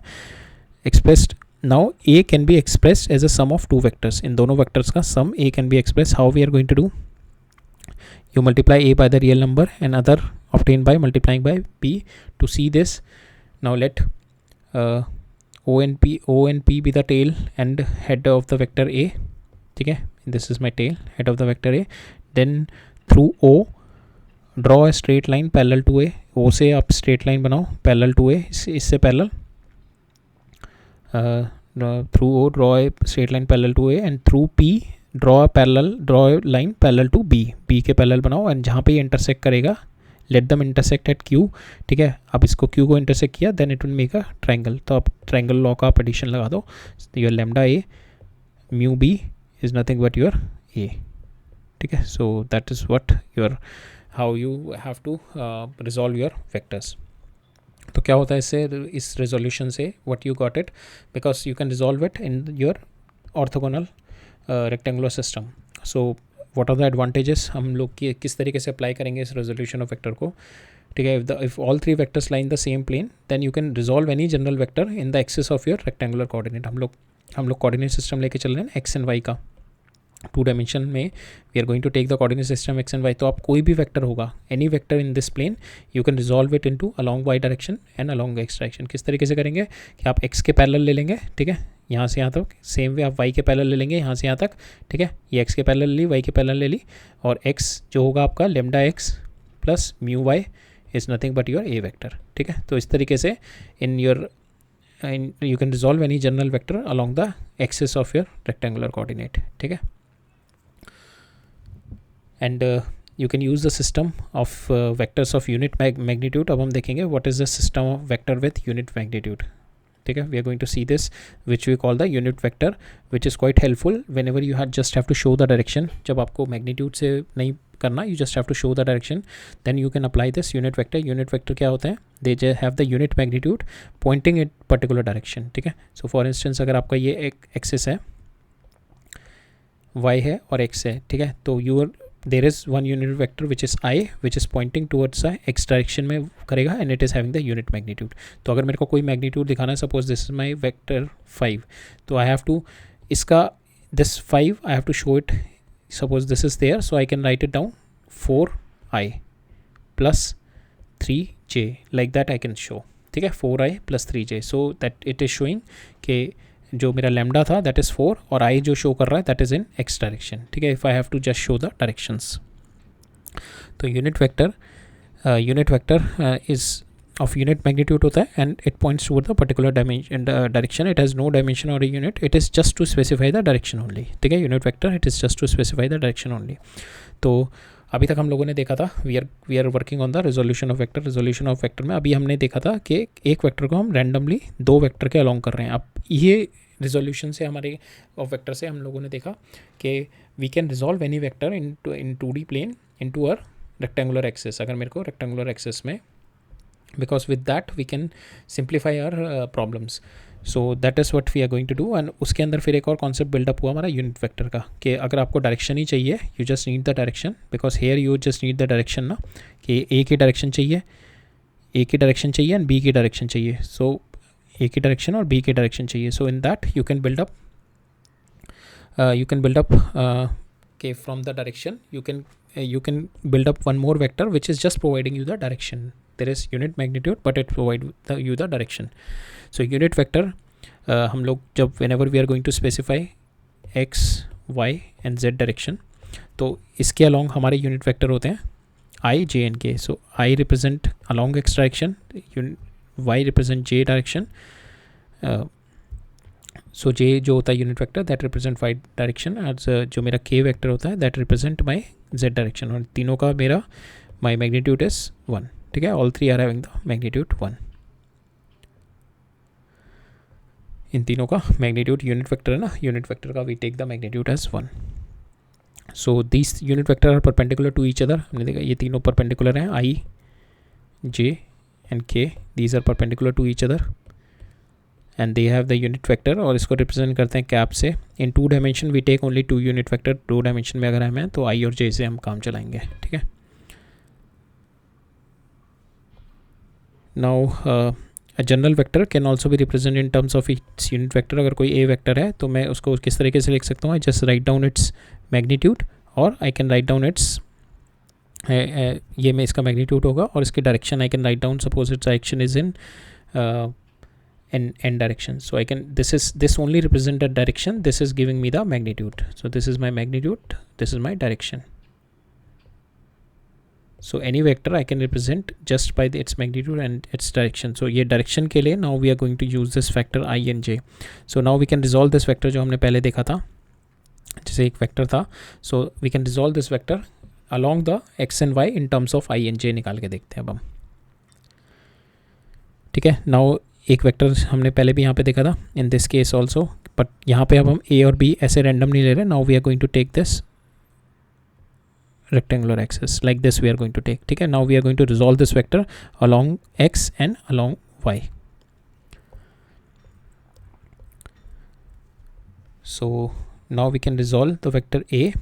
expressed now a can be expressed as a sum of two vectors. इन दोनों वेक्टर्स का sum a can be expressed. How we are going to do? You multiply a by the real number and other obtained by multiplying by b. To see this, now let o and p be the tail and head of the vector a, ठीक है, this is my tail, head of the vector A. Then through O draw a straight line parallel to A. O से आप straight line बनाओ parallel to A, इससे parallel, through O draw a straight line parallel to A and through P draw line parallel to B. B के parallel बनाओ and जहाँ पे ये intersect करेगा let them intersect at Q, ठीक है। अब इसको क्यू को इंटरसेक्ट किया then it will make a triangle. तो आप ट्राइंगल लॉ का आप एडिशन लगा दो, your lambda A mu B is nothing but your a, ठीक है। so that is what your how you have to resolve your vectors. तो क्या होता है इससे, इस resolution से what you got it, because you can resolve it in your orthogonal rectangular system. so what are the advantages, हम लोग किस तरीके से अप्लाई करेंगे इस resolution of vector को, ठीक है। if all three vectors lie in the same plane then you can resolve any general vector in the axis of your rectangular coordinate. हम लोग कोऑर्डिनेट सिस्टम लेके चल रहे हैं एक्स एंड वाई का, टू डायमेंशन में we are going to take the coordinate system X and Y. तो आप कोई भी वेक्टर होगा, any vector in this plane you can resolve it into along Y direction and along X direction. किस तरीके से करेंगे कि आप एक्स के पैरेलल ले लेंगे, ठीक है, यहाँ से यहाँ तक, सेम वे आप वाई के पैरेलल ले लेंगे यहाँ से यहाँ तक, ठीक है, ये एक्स के पैरेलल ली, वाई के पैरेलल ले ली, और एक्स जो होगा आपका lambda X plus mu Y is nothing but your A vector, ठीक है। तो इस तरीके से in your and you can resolve any general vector along the axis of your rectangular coordinate, ठीक है। and you can use the system of vectors of unit magnitude. अब हम देखेंगे what is the system of vector with unit magnitude, ठीक है। we are going to see this which we call the unit vector, which is quite helpful whenever you just have to show the direction. जब आपको magnitude से नहीं करना, you just have to show the direction, then you can apply this unit vector. Unit vector क्या होता है, they just have the unit magnitude pointing in particular direction, ठीक है। so for instance अगर आपका ये एक एक्सिस है, y है और x है, ठीक है, तो there is one unit vector which is I which is pointing towards the x direction में करेगा and it is having the unit magnitude. तो अगर मेरे को कोई magnitude दिखाना है, suppose this is my vector 5, तो I have to इसका this 5 I have to show it, suppose this is there, so I can write it down 4i plus 3j, like that I can show, ठीक है, 4i plus 3j, so that it is showing कि जो मेरा lambda था that is 4 और आई जो show कर रहा है that is in X direction, ठीक है। If I have to just show the directions, तो unit vector is of unit magnitude होता है and it points toward the particular direction. It has no dimension और unit, it is just to specify the direction only, ठीक है। Unit vector it is just to specify the direction only. तो अभी तक हम लोगों ने देखा था we are working on the resolution of vector. Resolution of vector में अभी हमने देखा था कि एक वेक्टर को हम रैंडमली दो वेक्टर के अलॉन्ग कर रहे हैं। अब ये रिजोल्यूशन से हमारे ऑफ वेक्टर से हम लोगों ने देखा कि we can resolve any vector in 2D plane into a rectangular axis. अगर मेरे को रेक्टेंगुलर एक्सिस में, because with that we can simplify our problems, so that is what we are going to do. And उसके अंदर फिर एक और concept buildup हुआ हमारा यूनिट वेक्टर का, कि अगर आपको डायरेक्शन ही चाहिए, you just need the direction, because here you just need the direction ना, कि ए की डायरेक्शन चाहिए एंड बी की डायरेक्शन चाहिए। सो ए की डायरेक्शन और बी की डायरेक्शन चाहिए। So in that you can build up के from the direction you can build up one more vector which is just providing you the direction. There is unit magnitude but it provides you the direction. So unit vector हम लोग जब whenever we are going to specify x y and z direction, तो इसके along हमारे unit vector होते हैं i j and k. So i represent along x direction, y represent j direction, so j जो होता है unit vector that represent y direction, और जो मेरा k वेक्टर होता है that represent my z direction, और तीनों का मेरा माई मैग्नीट्यूड इज 1. ठीक है, all three are having the magnitude 1. इन तीनों का मैग्नीट्यूड यूनिट वेक्टर है ना, यूनिट वेक्टर का we take the magnitude as 1. So this unit vector are perpendicular to each other. हमने देखा ये तीनों परपेंडिकुलर हैं, i j and k, these are perpendicular to each other and they have the unit vector, और इसको represent करते हैं cap से. In 2 dimension we take only 2 unit vector. 2 dimension में अगर हमें तो i और j से हम काम चलाएंगे. ठीक है, now general vector can also भी represent in terms of its unit vector. अगर कोई ए वेक्टर है तो मैं उसको किस तरीके से लिख सकता हूँ, just write down its magnitude, और I can write down its, ये में इसका मैग्नीट्यूड होगा, और इसकी direction I can write down, suppose its direction is in n direction, so I can, this only represent a direction, this is giving me the magnitude, so this is my magnitude, this is my direction. So any vector I can represent just by its magnitude and its direction. So ये direction के लिए now we are going to use this vector i and j. So now we can resolve this vector जो हमने पहले देखा था, जैसे एक वेक्टर था. So we can resolve this vector along the x and y in terms of i and j. निकाल के देखते हैं अब हम. ठीक है, नाउ एक वेक्टर हमने पहले भी यहाँ पे देखा था इन दिस केस ऑल्सो, बट यहाँ पे अब हम ए और बी ऐसे रैंडम नहीं ले रहे. Now we are going to take this rectangular axis like this we are going to take. ठीक है, now we are going to resolve this vector along X and along Y. So now we can resolve the vector A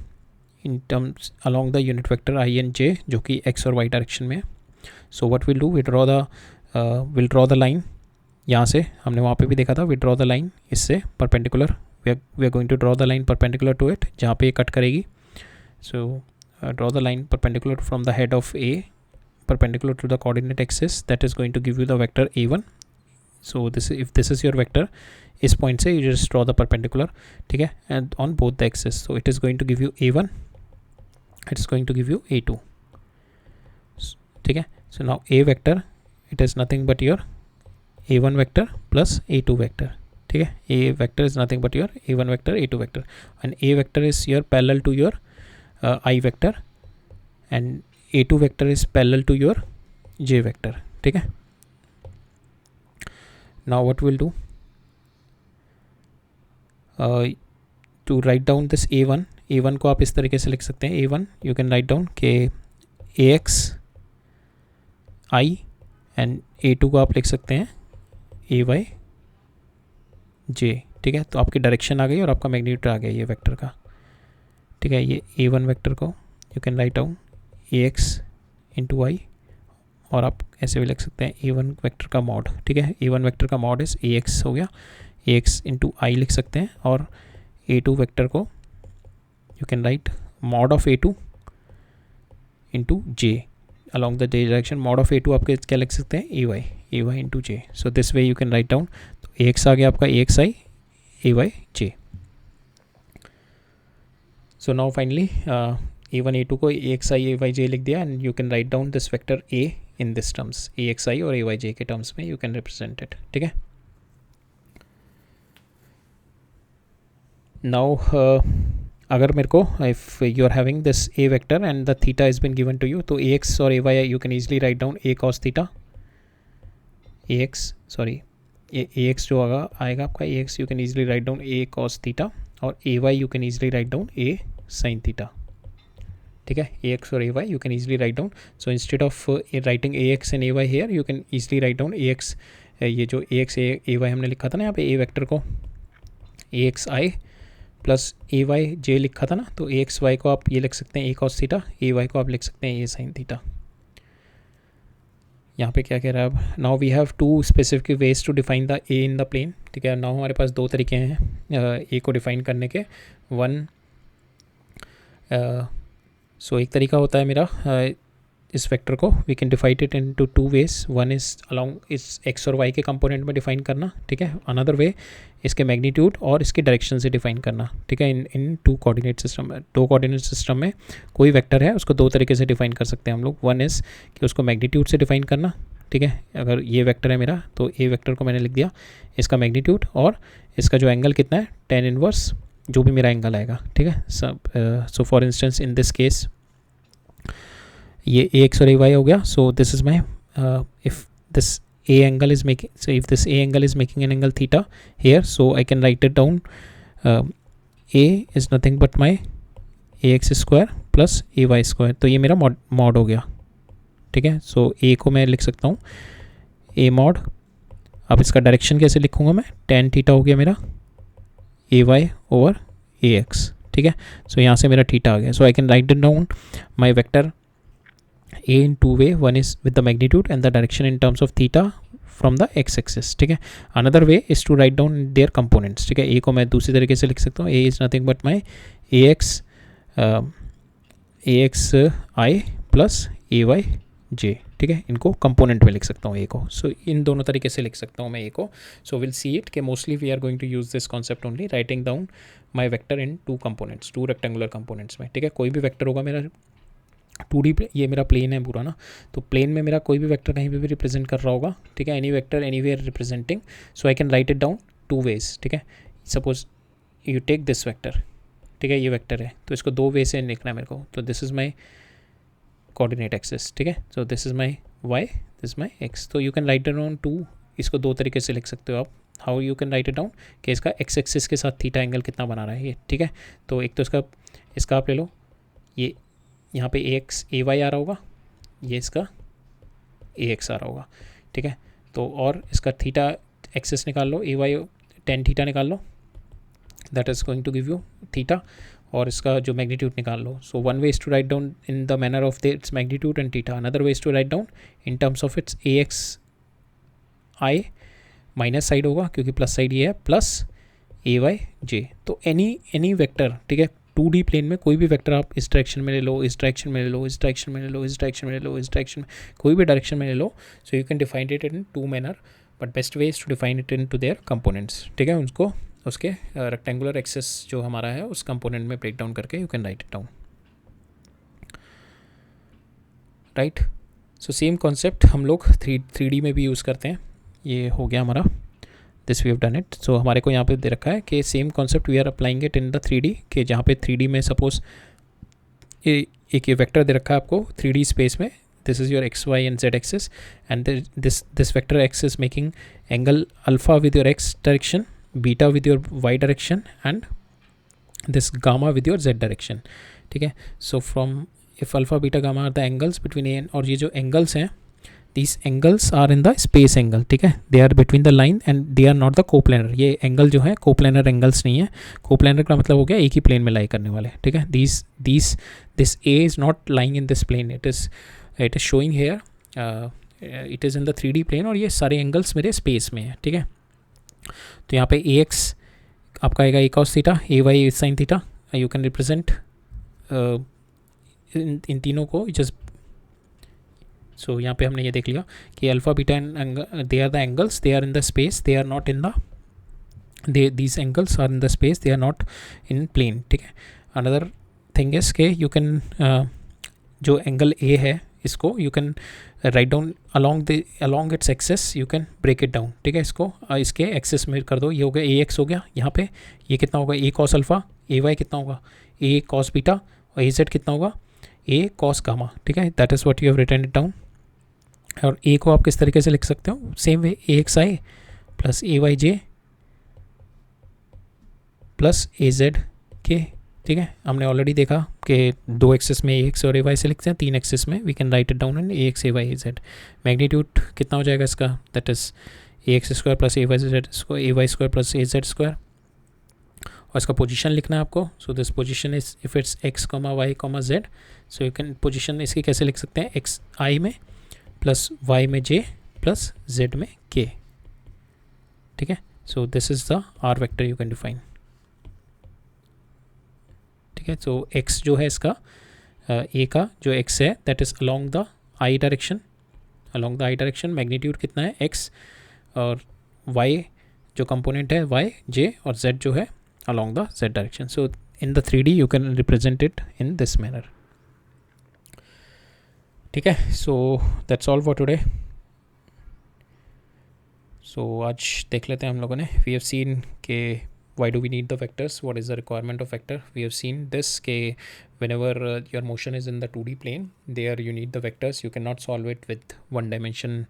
in terms along the unit vector I and J, जो कि X और Y direction में. सो what will do, will draw the line. यहाँ से हमने वहाँ पे भी देखा था, वी ड्रॉ द लाइन इससे perpendicular, we are going to draw the line perpendicular to it, जहाँ पे ये कट करेगी. So draw the line perpendicular from the head of a perpendicular to the coordinate axis, that is going to give you the vector a1. So this, if this is your vector, इस point से you just draw the perpendicular. ठीक है, and on both the axis, so it is going to give you a1, it is going to give you a2. ठीक है, so now a vector it is nothing but your a1 vector plus a2 vector. ठीक है, a vector is nothing but your a1 vector, a2 vector, and a vector is your parallel to your I vector, and a2 vector is parallel to your j vector. ठीक है, now what we'll do, to write down this a1 को आप इस तरीके से लिख सकते हैं. a1 you can write down के ax I, and a2 को आप लिख सकते हैं ए वाई जे. ठीक है, तो आपकी डायरेक्शन आ गई और आपका मैग्नीट्यूड आ गया ये वेक्टर का. ठीक है, ये a1 वेक्टर को you can write down ax into y, और आप ऐसे भी लिख सकते हैं a1 वेक्टर का मॉड. ठीक है, a1 वेक्टर का मॉड इस ax हो गया, ax इंटू आई लिख सकते हैं, और a2 वेक्टर को you can right mod of a2 into J along the j direction. mod of a2 आपके क्या लिख सकते हैं, ay into j. so this way you can write down, तो ax आ गया आपका axi ay j. so now finally a1 a2 को axi ay j लिख दिया, and you can write down this vector a in this terms, axi और ay j के terms में you can represent it. ठीक है, now अगर मेरे को if you are having this A vector and the theta is been given to you, तो A x और ए Y you can easily write down A cos theta, A X जो आएगा आपका A X, you can easily write down A cos theta, और ए Y you can easily write down A sine theta. ठीक है, A x और ए Y you can easily write down. So instead of writing a x and a y here, you can easily write down a x, ये जो ए x a Y हमने लिखा था ना यहाँ पे ए वेक्टर को, ए X I plus A Y जे लिखा था ना, तो ए एक्स वाई को आप ये लिख सकते हैं ए कॉस थीटा, ए वाई को आप लिख सकते हैं ए साइन थीटा. यहाँ पे क्या कह रहा है अब, now we have 2 specific ways to define the a in the plane. ठीक है, नाउ हमारे पास 2 तरीके हैं ए को डिफाइन करने के. एक तरीका होता है मेरा इस वेक्टर को we can define it into two ways. One is along इस एक्स और वाई के कंपोनेंट में डिफाइन करना, ठीक है. अनदर वे इसके मैग्नीट्यूड और इसके डायरेक्शन से डिफाइन करना, ठीक है. इन टू कोऑर्डिनेट सिस्टम में, दो कोऑर्डिनेट सिस्टम में कोई वेक्टर है उसको दो तरीके से डिफाइन कर सकते हैं हम लोग. वन इज़ कि उसको मैग्नीट्यूड से डिफाइन करना, ठीक है. अगर ये वेक्टर है मेरा तो ए वेक्टर को मैंने लिख दिया इसका मैग्नीट्यूड और इसका जो एंगल कितना है tan इनवर्स जो भी मेरा एंगल आएगा, ठीक है. So for instance in this case ये ए एक्स और ए वाई हो गया. So this is my if this a angle is making, so if this a angle is making an angle theta here, so I can write it down a is nothing but my A x square plus A y square. तो ये मेरा mod हो गया, ठीक है. सो A को मैं लिख सकता हूँ ए मॉड. अब इसका डायरेक्शन कैसे लिखूँगा मैं, tan थीटा हो गया मेरा A Y over A X, ठीक है. सो यहाँ से मेरा थीटा आ गया. So I can write it down my vector A in two way. One is with the magnitude and the direction in terms of theta from the X axis, ठीक है. Another way is to write down their components, ठीक है. ए को मैं दूसरी तरीके से लिख सकता हूँ. A is nothing but my A X I plus A Y J, ठीक है. इनको कंपोनेंट में लिख सकता हूँ ए को. सो इन दोनों तरीके से लिख सकता हूँ मैं ए को. सो विल सी इट कि mostly we are going to use this concept only writing down my vector in two components, two rectangular components में, ठीक है. कोई भी वेक्टर होगा मेरा 2D, ये मेरा प्लेन है पूरा ना, तो प्लेन में मेरा कोई भी वेक्टर कहीं पे भी रिप्रेजेंट कर रहा होगा, ठीक है. Any vector anywhere representing, so I can write it down two ways, ठीक है. Suppose you take this vector, ठीक है. ये वेक्टर है तो इसको दो वे से लिखना है मेरे को. तो this is my coordinate axis, ठीक है. So this is my Y, this my X. तो you can write it down two, इसको दो तरीके से लिख सकते हो आप. How you can write it down कि इसका एक्स एक्सिस के साथ थीटा एंगल कितना बना रहा है ये, ठीक है. तो एक तो इसका आप ले लो, ये यहाँ पे ए एक्स ए वाई आ रहा होगा, ये इसका ए एक्स आ रहा होगा, ठीक है. तो और इसका थीटा एक्सिस निकाल लो, ए वाई tan थीटा निकाल लो, that is going to give you theta. और इसका जो मैग्नीट्यूड निकाल लो. So one way is to write down in the manner of its magnitude and theta. Another way is to write down in terms of its A X I, minus side होगा क्योंकि plus side ये है, plus ए Y जे. तो any vector, ठीक है. 2D plane में कोई भी वेक्टर आप इस डायरेक्शन में ले लो, इस डायरेक्शन में ले लो, इस डायरेक्शन में ले लो, इस डायरेक्शन में ले लो, इस डायरेक्शन में, कोई भी डायरेक्शन में ले लो. So you can define it in two manner, but best way is to define it in to their components, ठीक है. उसको उसके रेक्टेंगुलर एक्सेस जो हमारा है उस कंपोनेंट में ब्रेक डाउन करके you can write it down, right. So same concept हम लोग 3D में भी यूज़ करते हैं. ये हो गया हमारा, this we have done it. सो हमारे को यहाँ पे दे रखा है कि same concept we are applying it in the 3D, कि जहाँ पे 3D में सपोज एक ये वेक्टर दे रखा है आपको 3D स्पेस में. This is your X Y and Z axis and this vector X is making angle alpha with your X direction, beta with your Y direction and this gamma with your Z direction, ठीक है. So from if alpha beta gamma are the angles between A, और ये जो angles हैं these angles are in the space angle, ठीक है. they are between the line and they are not the coplanar. ये angle जो है coplanar angles नहीं है. कोप्लेनर का मतलब हो गया एक ही प्लेन में लाई करने वाले, ठीक है. this A is not lying in this plane, it is showing here it is in the 3D plane और ये सारे एंगल्स मेरे स्पेस में है, ठीक है. तो यहाँ पे ए एक्स आपका आएगा A cos theta, A Y sine theta. You can represent इन तीनों को जस्ट. सो यहाँ पे हमने ये देख लिया कि alpha beta and they are the angles, they are in the space, they are not in the, these angles are in the space, they are not in plane, ठीक है. अनदर थिंग इज के you can जो angle a है इसको you can write down along its axes, you can break it down, ठीक है. इसको इसके एक्सेस में कर दो. ये हो गया ए एक्स हो गया, यहाँ पे ये कितना होगा ए कॉस अल्फा, ए वाई कितना होगा ए कॉस बीटा, और ए जेड कितना होगा ए कॉस गामा, ठीक है. That is what you have written it down. और ए को आप किस तरीके से लिख सकते हो, same way A X I plus A Y J plus a Z के, ठीक है. हमने ऑलरेडी देखा कि दो एक्सेस में ए एक्स और ए वाई से लिखते हैं, तीन एक्सेस में we can write it down in a x a y a z. Magnitude कितना हो जाएगा इसका, that is a x square plus A y z square, a y square plus a z square. और इसका position लिखना है आपको. So this position is if it's x comma y comma z. So you can position इसकी कैसे लिख सकते हैं, एक्स आई में प्लस वाई में जे प्लस जेड में के, ठीक है. So this is the r vector you can define, ठीक है. सो एक्स जो है इसका ए का जो एक्स है that is along the I direction, along the i direction magnitude कितना है x, और y जो कंपोनेंट है y, j, और z जो है along the z direction. So in the 3D you can represent it in this manner. ठीक है, so that's all for today. So आज देख लेते हैं हम लोगों ने, we have seen के why do we need the vectors, what is the requirement of vector. We have seen this के whenever your motion is in the 2D plane, there you need the vectors. You cannot solve it with one dimension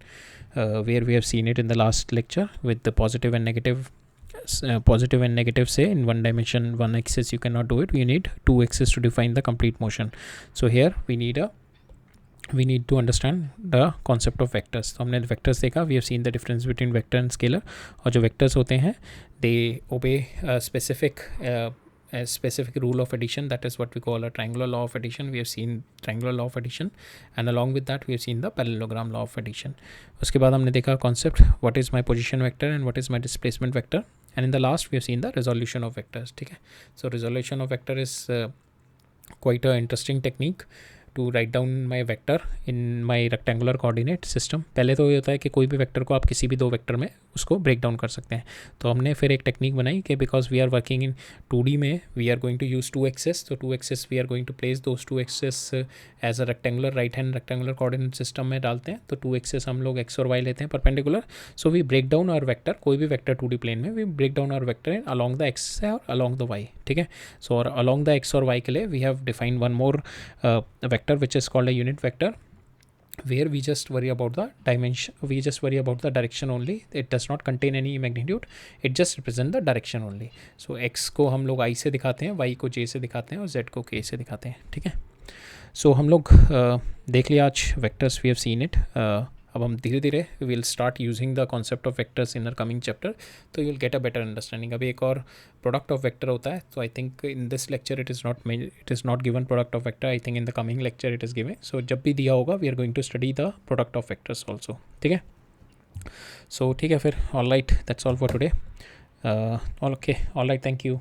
where we have seen it in the last lecture with the positive and negative. Positive and negative say in one dimension, one axis you cannot do it. You need two axes to define the complete motion. So here we need to understand the concept of vectors. तो हमने vectors देखा, we have seen the difference between vector and scalar. और जो vectors होते हैं they obey a specific rule of addition, that is what we call a triangular law of addition. We have seen triangular law of addition, and along with that we have seen the parallelogram law of addition. उसके बाद हमने देखा concept what is my position vector and what is my displacement vector, and in the last we have seen the resolution of vectors. ठीक है, so resolution of vector is quite a interesting technique to write down my vector in my rectangular coordinate system. पहले तो ये होता है कि कोई भी वेक्टर को आप किसी भी दो वेक्टर में उसको ब्रेक डाउन कर सकते हैं. तो हमने फिर एक टेक्निक बनाई कि because we are working in 2D में, we are going to use 2 axes. तो 2 axes we are going to place those 2 axes as a rectangular right hand rectangular coordinate system में डालते हैं. तो 2 एक्सेस हम लोग एक्स और वाई लेते हैं perpendicular. So we break down our vector, कोई भी वेक्टर 2D प्लेन में we break down our vector in along the x और अलॉन्ग द वाई. ठीक है, सो और अलॉन्ग द एक्स और वाई के लिए we have defined one more vector which is called a unit vector, where we just worry about the dimension, we just worry about the direction only. It does not contain any magnitude, it just represent the direction only. So x को हम लोग i से दिखाते हैं, y को j से दिखाते हैं और z को k से दिखाते हैं. ठीक है, so हम लोग देख लिया आज vectors, we have seen it. अब हम धीरे धीरे will start using the concept of vectors in our coming chapter, तो you will get a better understanding. अभी एक और प्रोडक्ट ऑफ वेक्टर होता है, तो I think in this lecture it is not given product of vector. I think in the coming lecture it is given. So जब भी दिया होगा we are going to study the product of vectors also. ठीक है, सो ठीक है फिर, all right, that's all for today. All okay, all right, thank you.